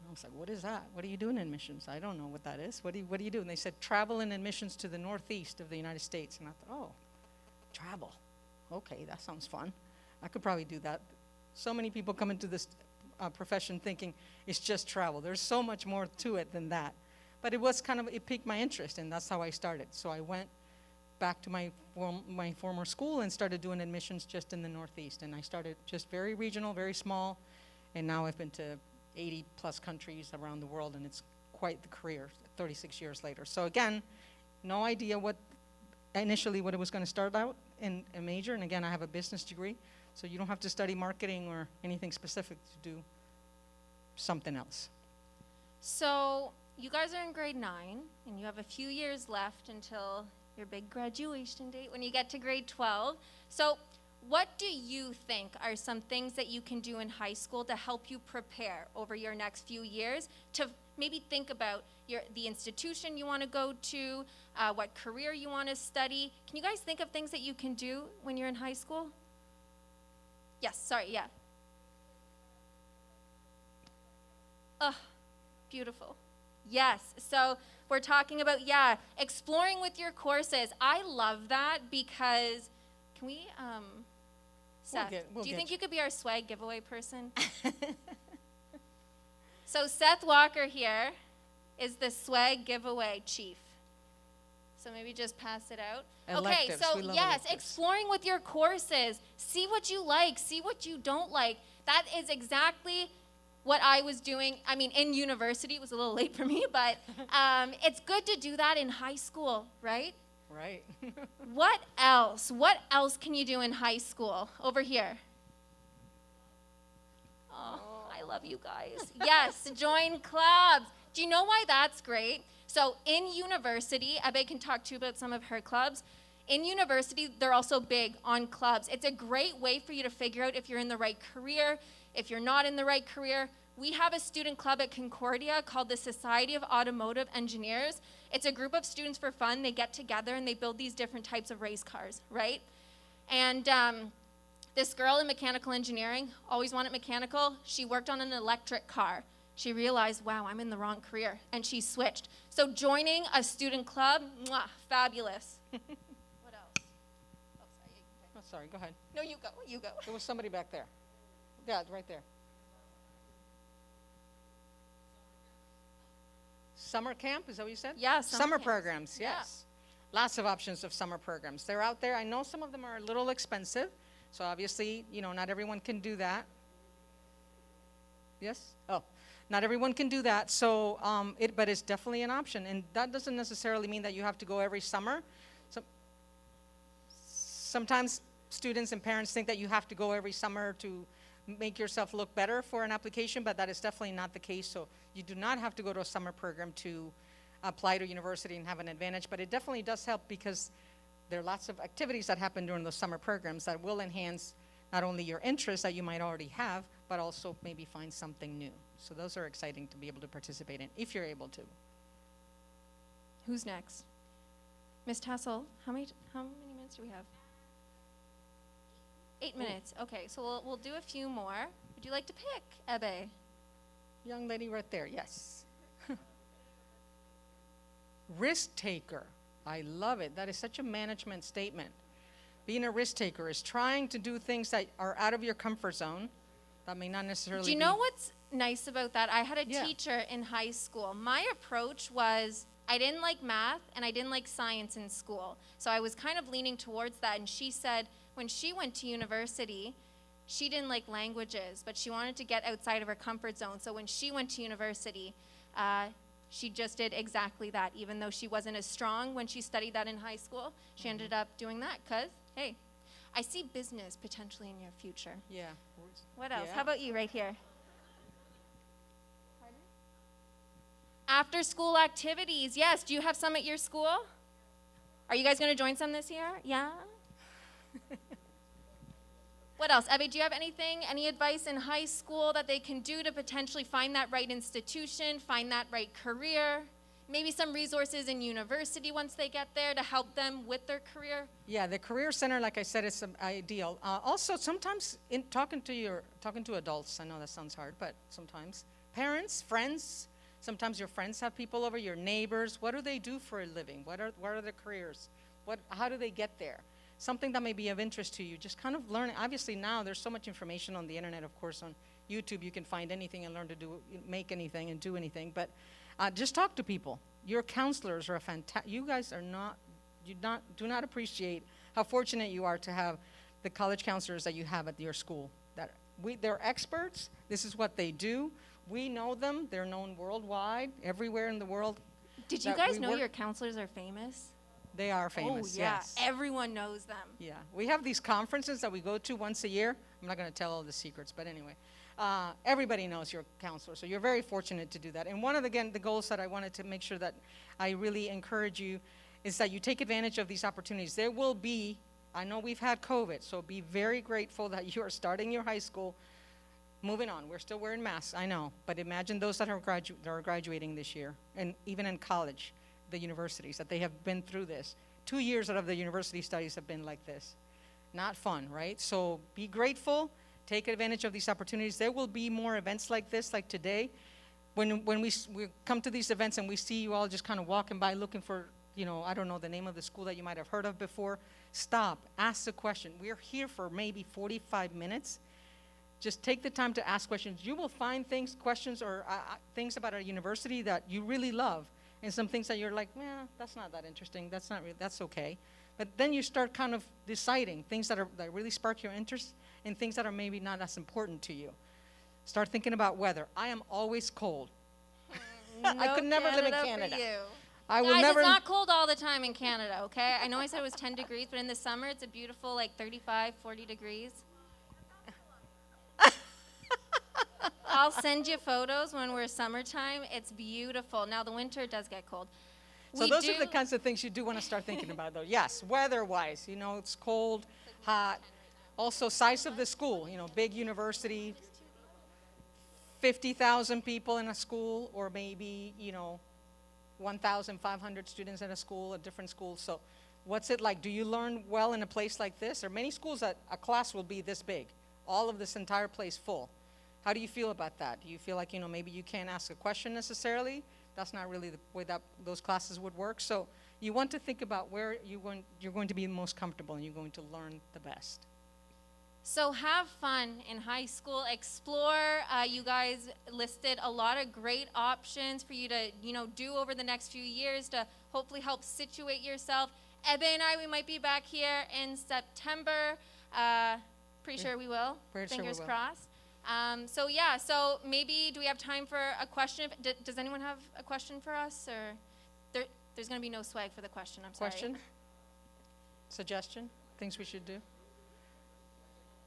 I was like, what is that? What do you do in admissions? I don't know what that is. What do you do? And they said, travel and admissions to the northeast of the United States. And I thought, oh, travel. Okay, that sounds fun. I could probably do that. So many people come into this profession thinking it's just travel. There's so much more to it than that. But it piqued my interest, and that's how I started. So I went back to my former school and started doing admissions just in the northeast. And I started just very regional, very small, and now I've been to 80 plus countries around the world, and it's quite the career 36 years later. So again, no idea initially what it was going to start out in a major, and again, I have a business degree, so you don't have to study marketing or anything specific to do something else. So you guys are in grade 9, and you have a few years left until your big graduation date when you get to grade 12. So what do you think are some things that you can do in high school to help you prepare over your next few years to maybe think about the institution you want to go to, what career you want to study? Can you guys think of things that you can do when you're in high school? Yes, sorry, yeah. Oh, beautiful. Yes, so we're talking about, exploring with your courses. I love that because, can we, Seth, do you think you could be our swag giveaway person? So Seth Walker here is the swag giveaway chief. So maybe just pass it out. Electives. Okay, We so love yes, electives. exploring with your courses. See what you like, see what you don't like. That is exactly what I was doing. I mean, in university, it was a little late for me, but it's good to do that in high school, right? Right. What else? What else can you do in high school? Over here. Oh, I love you guys. Yes, join clubs. Do you know why that's great? So in university, Abe can talk to you about some of her clubs. In university, they're also big on clubs. It's a great way for you to figure out if you're in the right career, if you're not in the right career. We have a student club at Concordia called the Society of Automotive Engineers. It's a group of students for fun. They get together and they build these different types of race cars, right? And this girl in mechanical engineering always wanted mechanical. She worked on an electric car. She realized, wow, I'm in the wrong career, and she switched. So joining a student club, fabulous. What else? Oh, sorry. Oh, sorry, go ahead. No, you go. There was somebody back there. Yeah, right there. Summer camp, is that what you said? Yeah, Summer camps. programs, Yeah. yes. Lots of options of summer programs. They're out there. I know some of them are a little expensive, so obviously, not everyone can do that. Yes? Oh, not everyone can do that, so, but it's definitely an option, and that doesn't necessarily mean that you have to go every summer. Sometimes students and parents think that you have to go every summer to make yourself look better for an application, but that is definitely not the case. So you do not have to go to a summer program to apply to university and have an advantage, but it definitely does help because there are lots of activities that happen during those summer programs that will enhance not only your interests that you might already have, but also maybe find something new. So those are exciting to be able to participate in if you're able to. Who's next? Miss Tassel, how many minutes do we have? 8 minutes. Okay, so we'll do a few more. Would you like to pick, Ebe? Young lady right there, yes. Risk taker. I love it. That is such a management statement. Being a risk taker is trying to do things that are out of your comfort zone. That may not necessarily Do you be- know what's nice about that? I had a Yeah. teacher in high school. My approach was I didn't like math and I didn't like science in school. So I was kind of leaning towards that. And she said when she went to university, she didn't like languages, but she wanted to get outside of her comfort zone. So when she went to university, she just did exactly that. Even though she wasn't as strong when she studied that in high school, she ended up doing that because, hey, I see business potentially in your future. Yeah. What else? Yeah. How about you right here? After school activities. Yes. Do you have some at your school? Are you guys going to join some this year? Yeah? What else? Ebe, do you have anything, any advice in high school that they can do to potentially find that right institution, find that right career? Maybe some resources in university once they get there to help them with their career? Yeah, the career center, like I said, is ideal. Also, sometimes in talking to adults, I know that sounds hard, but sometimes parents, friends, sometimes your friends have people over, your neighbors. What do they do for a living? What are their careers? How do they get there? Something that may be of interest to you. Just kind of learn. Obviously, now there's so much information on the internet. Of course, on YouTube, you can find anything and learn to make anything and do anything. But just talk to people. Your counselors are you guys are do not appreciate how fortunate you are to have the college counselors that you have at your school. They're experts. This is what they do. We know them. They're known worldwide, everywhere in the world. Did you that guys we know work- your counselors are famous? They are famous, Oh, yeah. yes. Everyone knows them. Yeah, we have these conferences that we go to once a year. I'm not going to tell all the secrets, but anyway, everybody knows your counselor, so you're very fortunate to do that. And one of the goals that I wanted to make sure that I really encourage you is that you take advantage of these opportunities. There will be, I know we've had COVID, so be very grateful that you are starting your high school. Moving on, we're still wearing masks, I know, but imagine those that are graduating this year, and even in college, the universities, that they have been through this. 2 years out of the university studies have been like this. Not fun, right? So be grateful, take advantage of these opportunities. There will be more events like this, like today. When we come to these events and we see you all just kind of walking by looking for, I don't know the name of the school that you might have heard of before, stop, ask the question. We're here for maybe 45 minutes. Just take the time to ask questions. You will find questions or things about our university that you really love. And some things that you're like, that's not that interesting. That's okay. But then you start kind of deciding things that really spark your interest and things that are maybe not as important to you. Start thinking about weather. I am always cold. I could never live in Canada. For you. I will Guys, never. it's not cold all the time in Canada, okay? I know I said it was 10 degrees, but in the summer it's a beautiful 35, 40 degrees. I'll send you photos when we're summertime. It's beautiful. Now the winter does get cold. So those are the kinds of things you do want to start thinking about, though. Yes, weather-wise, it's cold, hot. Also, size of the school, big university, 50,000 people in a school, or maybe, 1,500 students in a school, a different school. So what's it like? Do you learn well in a place like this? There are many schools that a class will be this big, all of this entire place full. How do you feel about that? Do you feel like, maybe you can't ask a question necessarily? That's not really the way that those classes would work. So you want to think about where you're going to be most comfortable and you're going to learn the best. So have fun in high school. Explore. You guys listed a lot of great options for you to, do over the next few years to hopefully help situate yourself. Ebe and I, we might be back here in September. Pretty sure we will. Fingers crossed. So maybe, do we have time for a question? Does anyone have a question for us? Or there's going to be no swag for the question, I'm sorry. Question? Suggestion? Things we should do?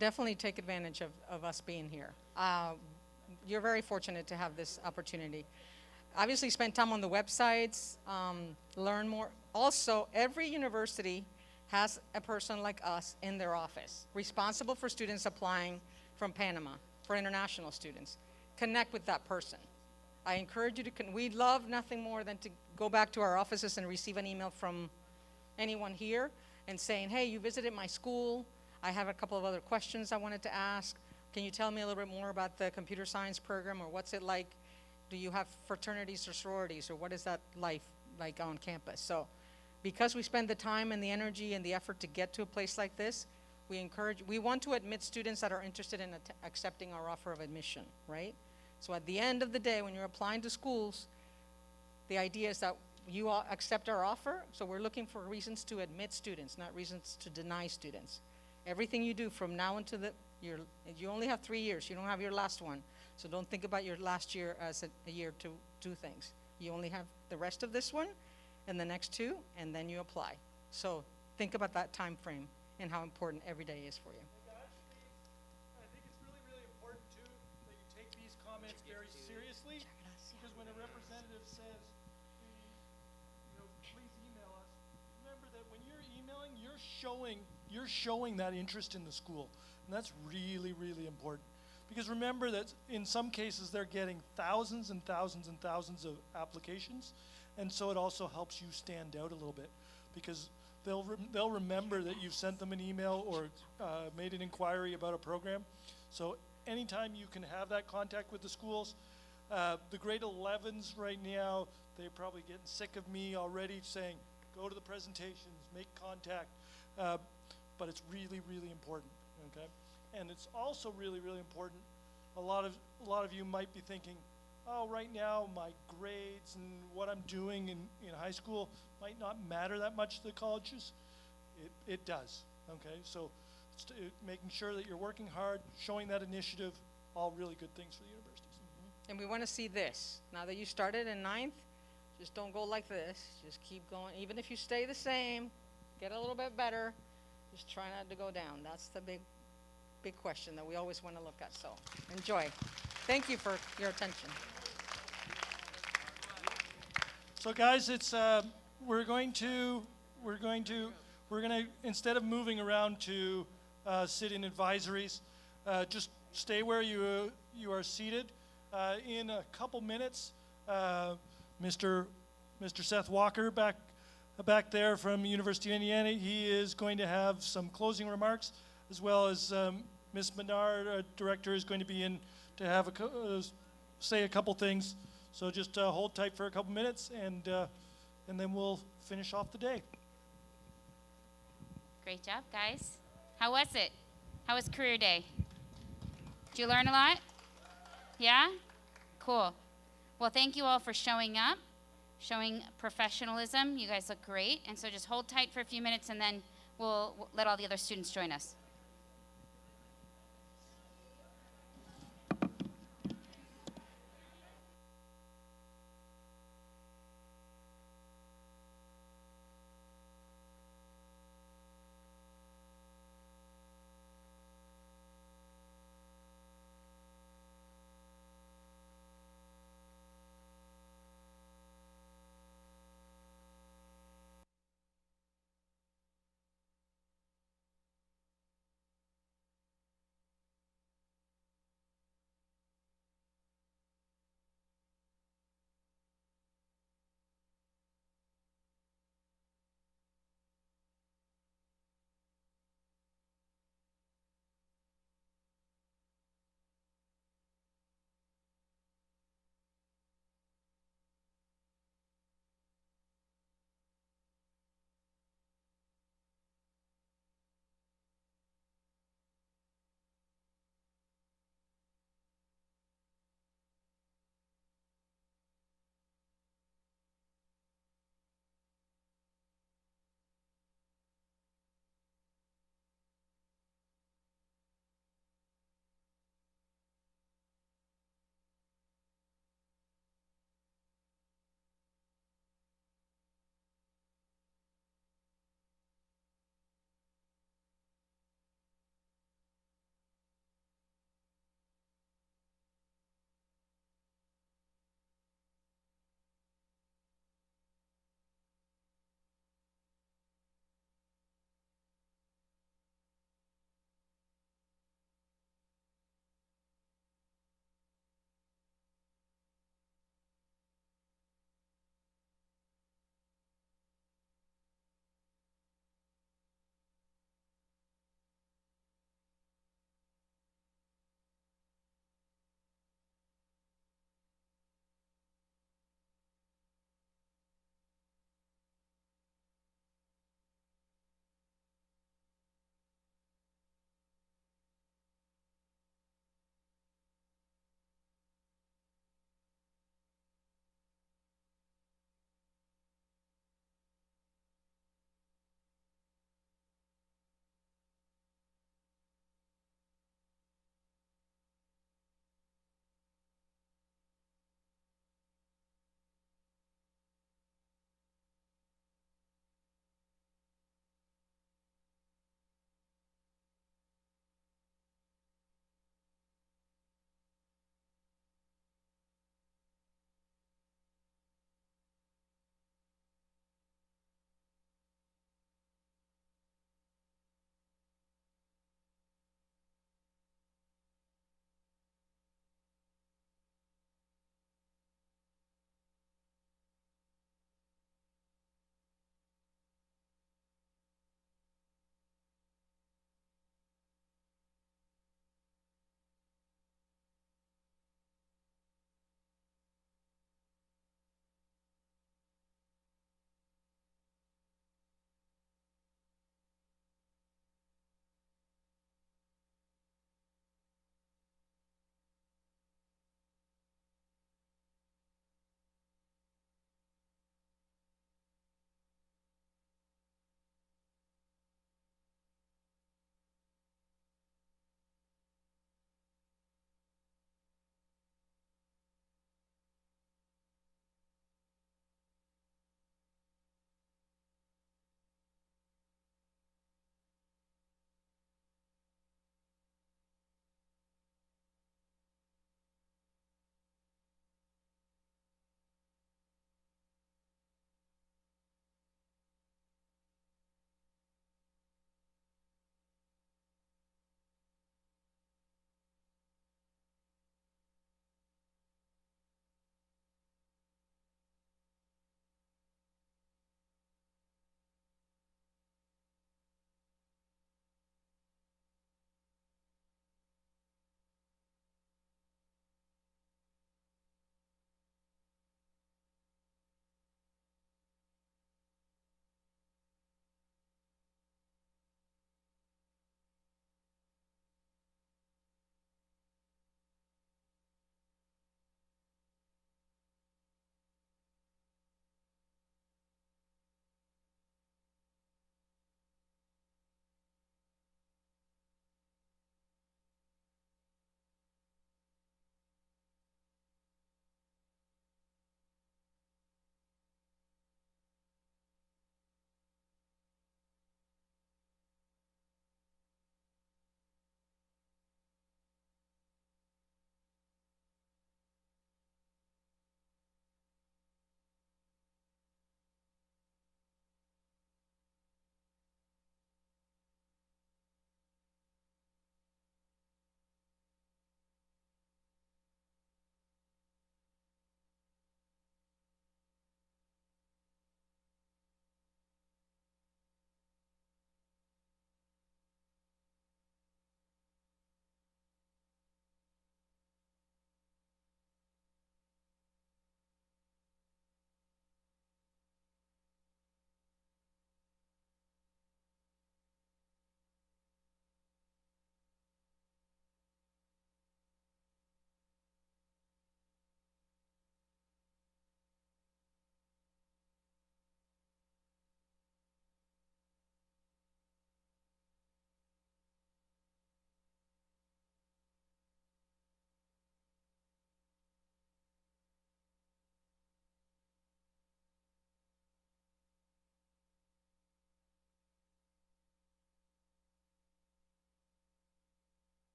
Definitely take advantage of us being here. You're very fortunate to have this opportunity. Obviously, spend time on the websites, learn more. Also, every university has a person like us in their office, responsible for students applying from Panama, for international students. Connect with that person. I encourage you to, we'd love nothing more than to go back to our offices and receive an email from anyone here and saying, hey, you visited my school. I have a couple of other questions I wanted to ask. Can you tell me a little bit more about the computer science program, or what's it like? Do you have fraternities or sororities, or what is that life like on campus? So because we spend the time and the energy and the effort to get to a place like this, we want to admit students that are interested in accepting our offer of admission, right? So at the end of the day, when you're applying to schools, the idea is that you all accept our offer, so we're looking for reasons to admit students, not reasons to deny students. Everything you do from now until you only have 3 years, you don't have your last one, so don't think about your last year as a year to do things. You only have the rest of this one and the next 2, and then you apply. So think about that time frame and how important every day is for you. I think it's really, really important too that you take these comments very seriously, because when a representative says, please email us, remember that when you're emailing, you're showing that interest in the school, and that's really, really important. Because remember that in some cases they're getting thousands and thousands and thousands of applications, and so it also helps you stand out a little bit, because they'll remember that you've sent them an email or made an inquiry about a program. So anytime you can have that contact with the schools, the grade 11s right now, they're probably getting sick of me already saying, go to the presentations, make contact, but it's really, really important, okay? And it's also really, really important, a lot of you might be thinking, oh, right now my grades and what I'm doing in high school might not matter that much to the colleges. It does, okay? So making sure that you're working hard, showing that initiative, all really good things for the universities. And we want to see this. Now that you started in 9th, just don't go like this. Just keep going. Even if you stay the same, get a little bit better, just try not to go down. That's the big question that we always want to look at. So enjoy. Thank you for your attention. So guys, it's we're going to instead of moving around to sit-in advisories, just stay where you are seated. In a couple minutes, Mr. Seth Walker back there from University of Indiana, he is going to have some closing remarks, as well as Ms. Menard, our director, is going to be in to have say a couple things. So just hold tight for a couple minutes, and then we'll finish off the day. Great job, guys. How was it? How was career day? Did you learn a lot? Yeah? Cool. Well, thank you all for showing up, showing professionalism. You guys look great. And so just hold tight for a few minutes, and then we'll let all the other students join us.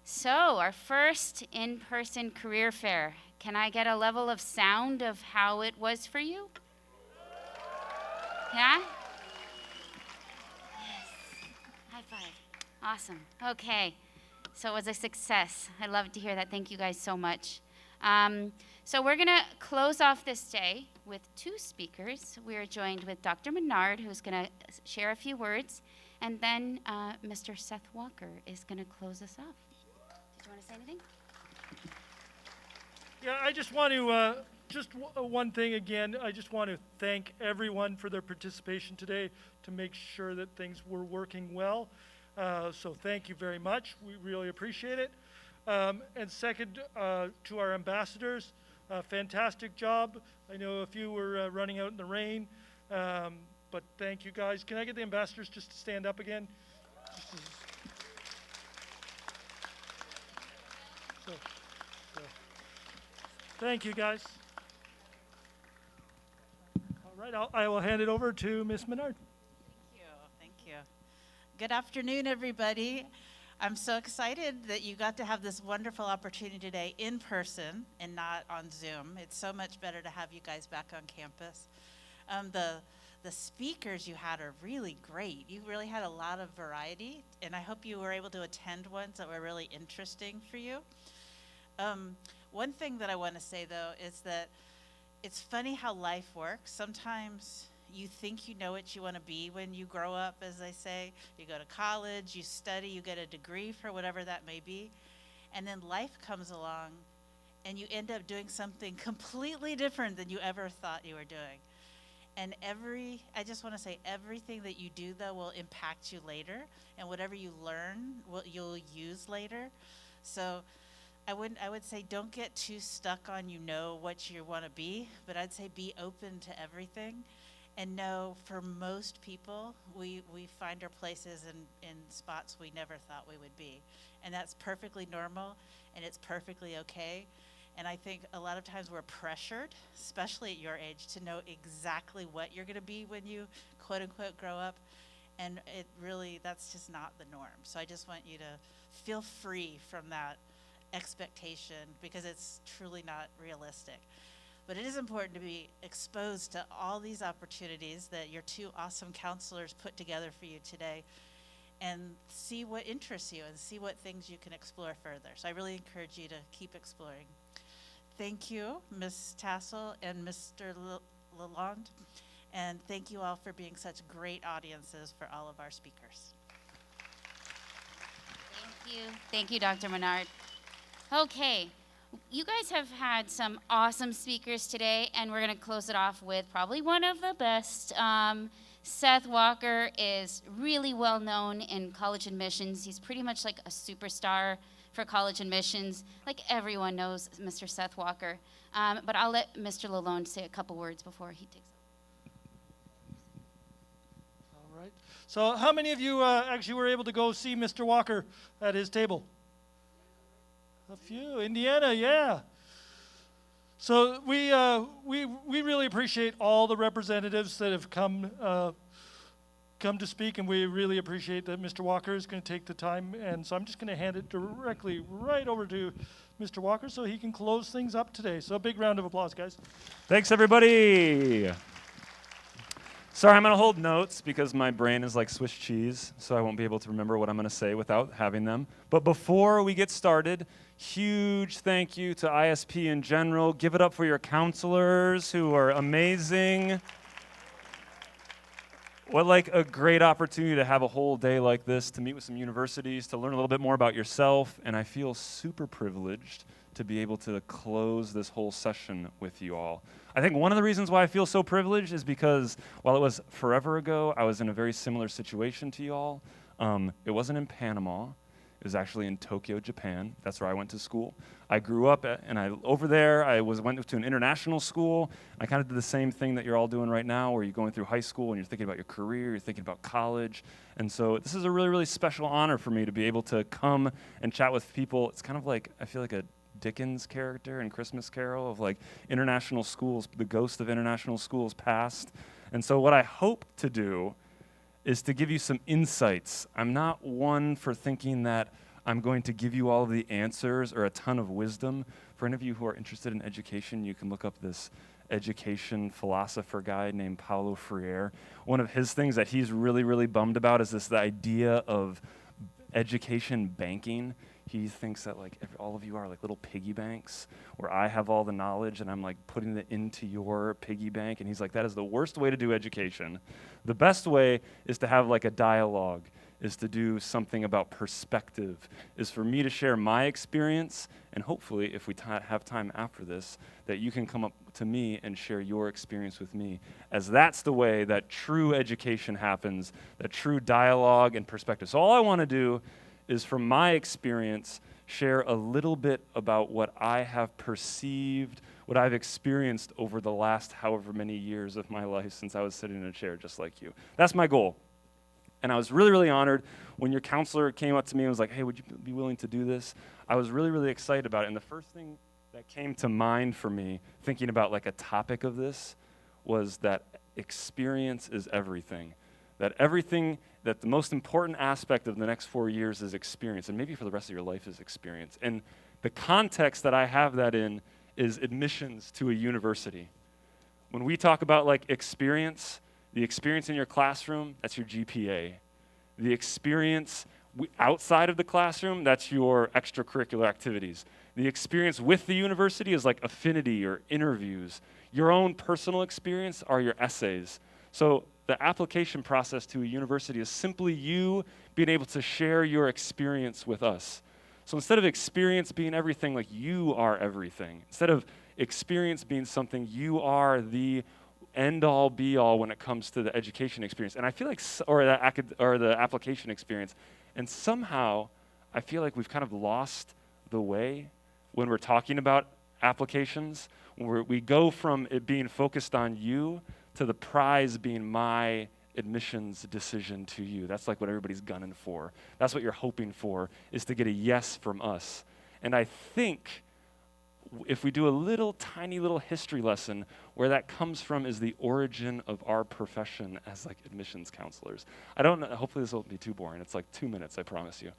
So, our first in-person career fair. Can I get a level of sound of how it was for you? Yeah? Yes. High five. Awesome. Okay. So it was a success. I love to hear that. Thank you guys so much. So we're going to close off this day with two speakers. We are joined with Dr. Menard, who's going to share a few words, and then Mr. Seth Walker is going to close us off. Did you want to say anything? Yeah, I just want to, one thing again, I just want to thank everyone for their participation today to make sure that things were working well. So thank you very much. We really appreciate it. And second, to our ambassadors, fantastic job. I know a few were running out in the rain, but thank you guys. Can I get the ambassadors just to stand up again? So, thank you guys. All right, I will hand it over to Ms. Menard. Thank you. Good afternoon, everybody. I'm so excited that you got to have this wonderful opportunity today in person and not on Zoom. It's so much better to have you guys back on campus. The speakers you had are really great. You really had a lot of variety, and I hope you were able to attend ones that were really interesting for you. One thing that I want to say, though, is that it's funny how life works. Sometimes you think you know what you want to be when you grow up, as they say. You go to college, you study, you get a degree for whatever that may be, and then life comes along and you end up doing something completely different than you ever thought you were doing. And I just want to say, everything that you do, though, will impact you later, and whatever you learn, you'll use later. So I would say don't get too stuck on what you want to be, but I'd say be open to everything. And know, for most people, we find our places in spots we never thought we would be. And that's perfectly normal, and it's perfectly okay. And I think a lot of times we're pressured, especially at your age, to know exactly what you're going to be when you, quote unquote, grow up. And that's just not the norm. So I just want you to feel free from that expectation, because it's truly not realistic. But it is important to be exposed to all these opportunities that your two awesome counselors put together for you today, and see what interests you and see what things you can explore further. So I really encourage you to keep exploring. Thank you, Ms. Tassel and Mr. Lalonde, and thank you all for being such great audiences for all of our speakers. Thank you. Thank you, Dr. Menard. Okay. You guys have had some awesome speakers today, and we're going to close it off with probably one of the best. Seth Walker is really well known in college admissions. He's pretty much like a superstar for college admissions. Like, everyone knows Mr. Seth Walker. But I'll let Mr. Lalonde say a couple words before he takes All right. So how many of you actually were able to go see Mr. Walker at his table? A few. Indiana, yeah. So we really appreciate all the representatives that have come to speak, and we really appreciate that Mr. Walker is going to take the time. And so I'm just going to hand it directly right over to Mr. Walker so he can close things up today. So a big round of applause, guys. Thanks, everybody. Sorry, I'm going to hold notes because my brain is like Swiss cheese, so I won't be able to remember what I'm going to say without having them. But before we get started, huge thank you to ISP in general. Give it up for your counselors who are amazing. What like a great opportunity to have a whole day like this, to meet with some universities, to learn a little bit more about yourself. And I feel super privileged to be able to close this whole session with you all. I think one of the reasons why I feel so privileged is because while it was forever ago, I was in a very similar situation to you all. It wasn't in Panama. It was actually in Tokyo, Japan. That's where I went to school. I grew up over there. I went to an international school. I kind of did the same thing that you're all doing right now, where you're going through high school and you're thinking about your career, you're thinking about college. And so this is a really, really special honor for me to be able to come and chat with people. It's kind of like, I feel like a Dickens character in Christmas Carol of like international schools, the ghost of international schools past. And so what I hope to do is to give you some insights. I'm not one for thinking that I'm going to give you all of the answers or a ton of wisdom. For any of you who are interested in education, you can look up this education philosopher guy named Paulo Freire. One of his things that he's really, really bummed about is the idea of education banking. He thinks that like all of you are like little piggy banks where I have all the knowledge and I'm like putting it into your piggy bank. And he's like, that is the worst way to do education. The best way is to have like a dialogue, is to do something about perspective, is for me to share my experience, and hopefully, if we have time after this, that you can come up to me and share your experience with me, as that's the way that true education happens, that true dialogue and perspective. So all I want to do is, from my experience, share a little bit about what I have perceived, what I've experienced over the last however many years of my life since I was sitting in a chair just like you. That's my goal. And I was really, really honored when your counselor came up to me and was like, hey, would you be willing to do this? I was really, really excited about it. And the first thing that came to mind for me, thinking about like a topic of this, was that experience is everything. That the most important aspect of the next 4 years is experience, and maybe for the rest of your life is experience. And the context that I have that in is admissions to a university. When we talk about like experience, the experience in your classroom, that's your GPA. The experience outside of the classroom, that's your extracurricular activities. The experience with the university is like affinity or interviews. Your own personal experience are your essays. So the application process to a university is simply you being able to share your experience with us. So instead of experience being everything, like you are everything. Instead of experience being something, you are the end-all, be-all when it comes to the education experience. And I feel like, or the application experience. And somehow, I feel like we've kind of lost the way when we're talking about applications. When we go from it being focused on you to the prize being my admissions decision to you. That's like what everybody's gunning for. That's what you're hoping for, is to get a yes from us. And I think if we do a tiny little history lesson, where that comes from is the origin of our profession as like admissions counselors. I don't know, hopefully this won't be too boring. It's like 2 minutes, I promise you.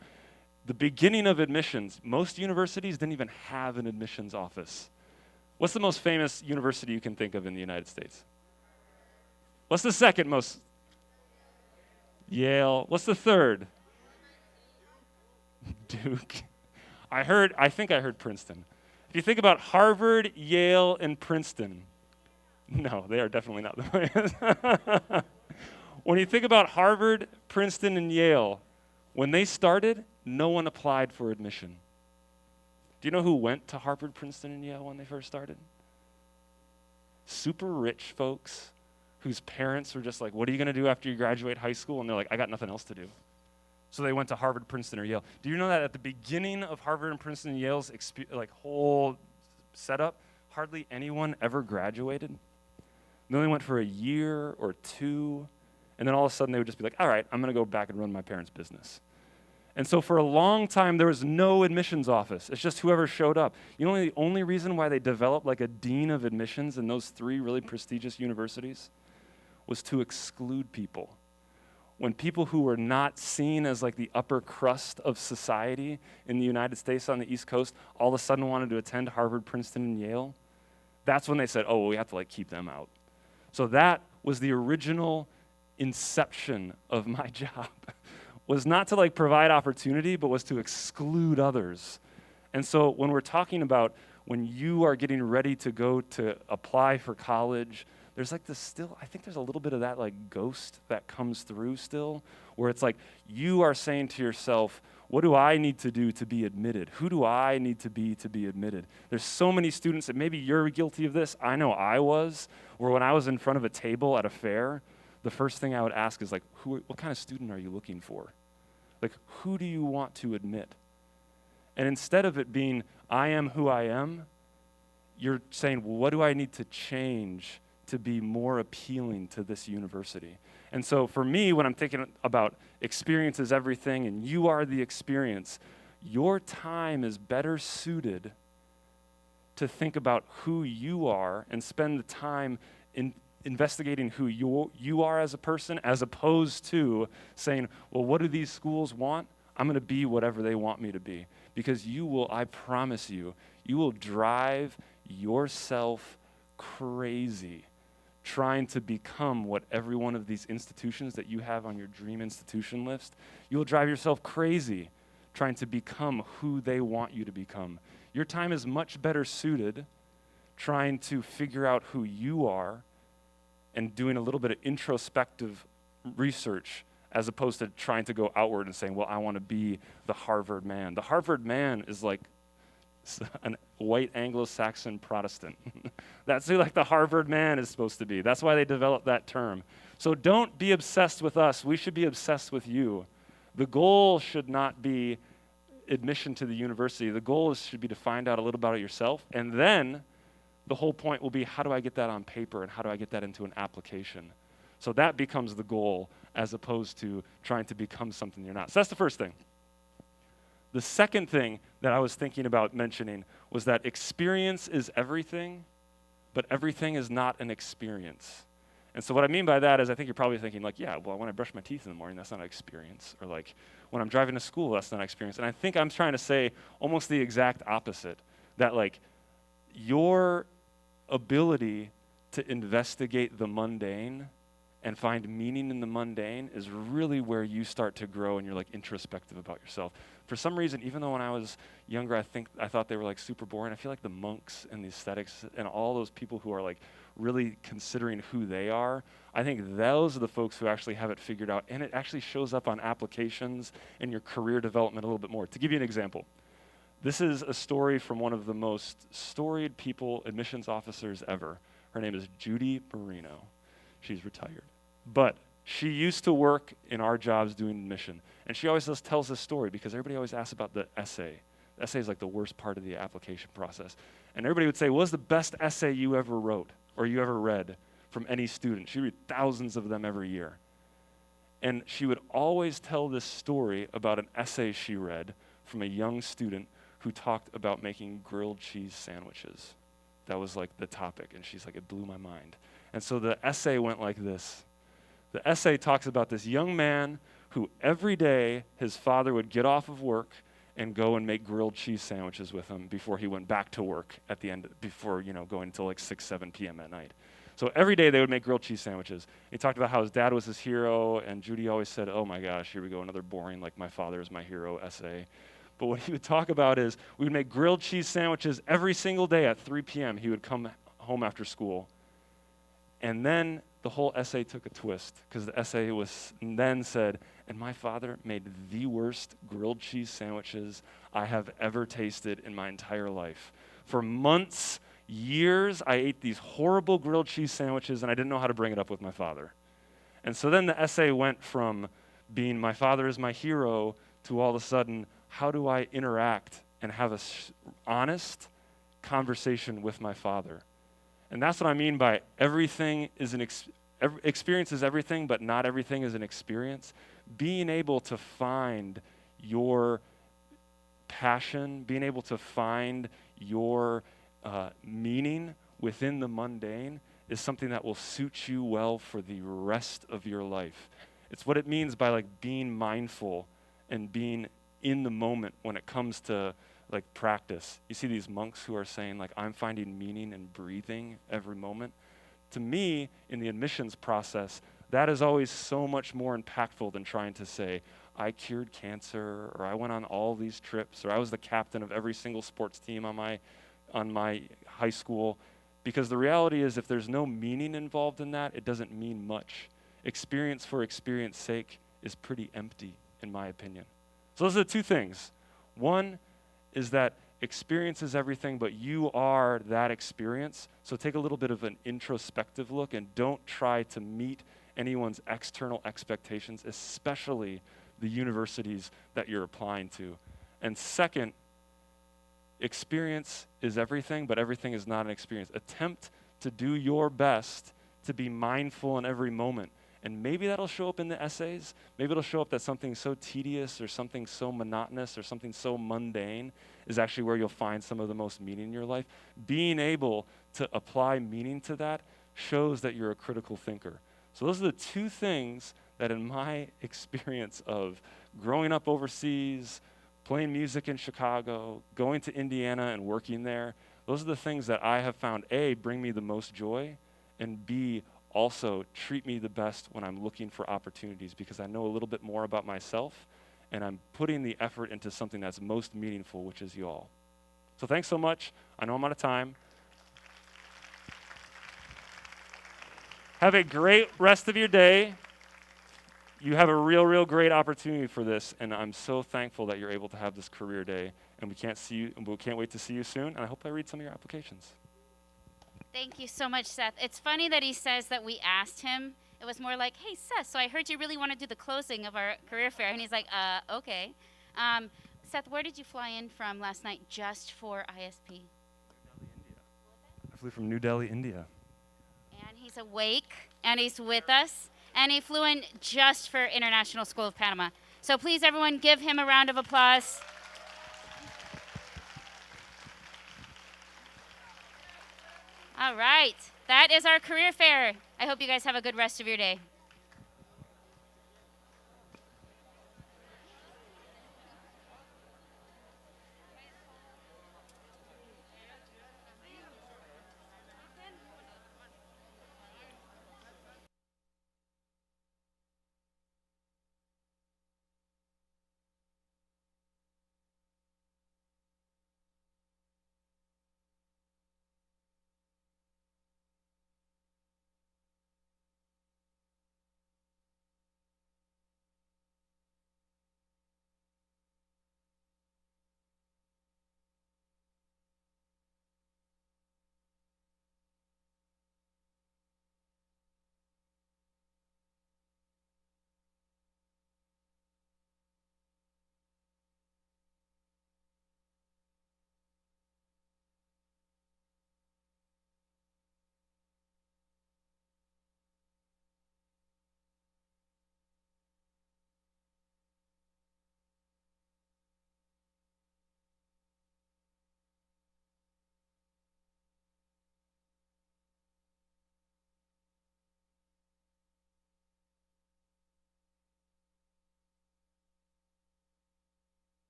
The beginning of admissions, most universities didn't even have an admissions office. What's the most famous university you can think of in the United States? What's the second most? Yale. What's the third? Duke. I think I heard Princeton. If you think about Harvard, Yale, and Princeton, no, they are definitely not the way. When you think about Harvard, Princeton, and Yale, when they started, no one applied for admission. Do you know who went to Harvard, Princeton, and Yale when they first started? Super rich folks whose parents were just like, what are you going to do after you graduate high school? And they're like, I got nothing else to do. So they went to Harvard, Princeton, or Yale. Do you know that at the beginning of Harvard and Princeton and Yale's whole setup, hardly anyone ever graduated? They only went for a year or two, and then all of a sudden they would just be like, all right, I'm going to go back and run my parents' business. And so for a long time, there was no admissions office. It's just whoever showed up. You know the only reason why they developed like a dean of admissions in those 3 really prestigious universities was to exclude people. When people who were not seen as like the upper crust of society in the United States on the East Coast all of a sudden wanted to attend Harvard, Princeton, and Yale, that's when they said, oh, well, we have to like keep them out. So that was the original inception of my job, was not to like provide opportunity, but was to exclude others. And so when we're talking about when you are getting ready to go to apply for college, there's like this still, I think there's a little bit of that like ghost that comes through still, where it's like you are saying to yourself, what do I need to do to be admitted? Who do I need to be admitted? There's so many students, and maybe you're guilty of this. I know I was, where when I was in front of a table at a fair, the first thing I would ask is like, what kind of student are you looking for? Like, who do you want to admit? And instead of it being, I am who I am, you're saying, well, what do I need to change to be more appealing to this university? And so for me, when I'm thinking about experience is everything and you are the experience, your time is better suited to think about who you are and spend the time in investigating who you are as a person, as opposed to saying, well, what do these schools want? I'm going to be whatever they want me to be. Because you will, I promise you, you will drive yourself crazy trying to become what every one of these institutions that you have on your dream institution list. You will drive yourself crazy trying to become who they want you to become. Your time is much better suited trying to figure out who you are and doing a little bit of introspective research as opposed to trying to go outward and saying, well, I want to be the Harvard man. The Harvard man is like a white Anglo-Saxon Protestant. That's who like the Harvard man is supposed to be. That's why they developed that term. So don't be obsessed with us. We should be obsessed with you. The goal should not be admission to the university. The goal should be to find out a little about yourself, and then the whole point will be, how do I get that on paper and how do I get that into an application? So that becomes the goal as opposed to trying to become something you're not. So that's the first thing. The second thing that I was thinking about mentioning was that experience is everything, but everything is not an experience. And so what I mean by that is I think you're probably thinking like, yeah, well, when I brush my teeth in the morning, that's not an experience. Or like, when I'm driving to school, that's not an experience. And I think I'm trying to say almost the exact opposite, that like your ability to investigate the mundane and find meaning in the mundane is really where you start to grow and you're like introspective about yourself. For some reason, even though when I was younger, I thought they were like super boring, I feel like the monks and the ascetics and all those people who are like really considering who they are, I think those are the folks who actually have it figured out, and it actually shows up on applications and your career development a little bit more. To give you an example, this is a story from one of the most storied people, admissions officers ever. Her name is Judy Marino. She's retired. But she used to work in our jobs doing admission. And she always tells this story because everybody always asks about the essay. The essay is like the worst part of the application process. And everybody would say, what was the best essay you ever wrote or you ever read from any student? She read thousands of them every year. And she would always tell this story about an essay she read from a young student who talked about making grilled cheese sandwiches. That was like the topic. And she's like, it blew my mind. And so the essay went like this. The essay talks about this young man who every day his father would get off of work and go and make grilled cheese sandwiches with him before he went back to work at the end, before, going until like 6, 7 p.m. at night. So every day they would make grilled cheese sandwiches. He talked about how his dad was his hero, and Judy always said, oh my gosh, here we go, another boring, like my father is my hero essay. But what he would talk about is we would make grilled cheese sandwiches every single day at 3 p.m. He would come home after school. And then the whole essay took a twist because the essay was then said, and my father made the worst grilled cheese sandwiches I have ever tasted in my entire life. For months, years, I ate these horrible grilled cheese sandwiches and I didn't know how to bring it up with my father. And so then the essay went from being my father is my hero to all of a sudden, how do I interact and have an honest conversation with my father? And that's what I mean by everything is experience is everything, but not everything is an experience. Being able to find your passion, being able to find your meaning within the mundane is something that will suit you well for the rest of your life. It's what it means by like being mindful and being in the moment when it comes to like practice. You see these monks who are saying like, I'm finding meaning in breathing every moment. To me, in the admissions process, that is always so much more impactful than trying to say, I cured cancer, or I went on all these trips, or I was the captain of every single sports team on my high school. Because the reality is, if there's no meaning involved in that, it doesn't mean much. Experience for experience sake is pretty empty, in my opinion. So those are the two things. One is that experience is everything, but you are that experience. So take a little bit of an introspective look and don't try to meet anyone's external expectations, especially the universities that you're applying to. And second, experience is everything, but everything is not an experience. Attempt to do your best to be mindful in every moment. And maybe that'll show up in the essays. Maybe it'll show up that something so tedious or something so monotonous or something so mundane is actually where you'll find some of the most meaning in your life. Being able to apply meaning to that shows that you're a critical thinker. So those are the two things that in my experience of growing up overseas, playing music in Chicago, going to Indiana and working there, those are the things that I have found, A, bring me the most joy, and B, also treat me the best when I'm looking for opportunities, because I know a little bit more about myself and I'm putting the effort into something that's most meaningful, which is you all. So thanks so much. I know I'm out of time. Have a great rest of your day. You have a real great opportunity for this, and I'm so thankful that you're able to have this career day, and we can't wait to see you soon, and I hope I read some of your applications. Thank you so much, Seth. It's funny that he says that we asked him. It was more like, hey, Seth, so I heard you really want to do the closing of our career fair. And he's like, okay. Seth, where did you fly in from last night just for ISP? I flew from New Delhi, India. And he's awake, and he's with us, and he flew in just for International School of Panama. So please, everyone, give him a round of applause. All right, that is our career fair. I hope you guys have a good rest of your day.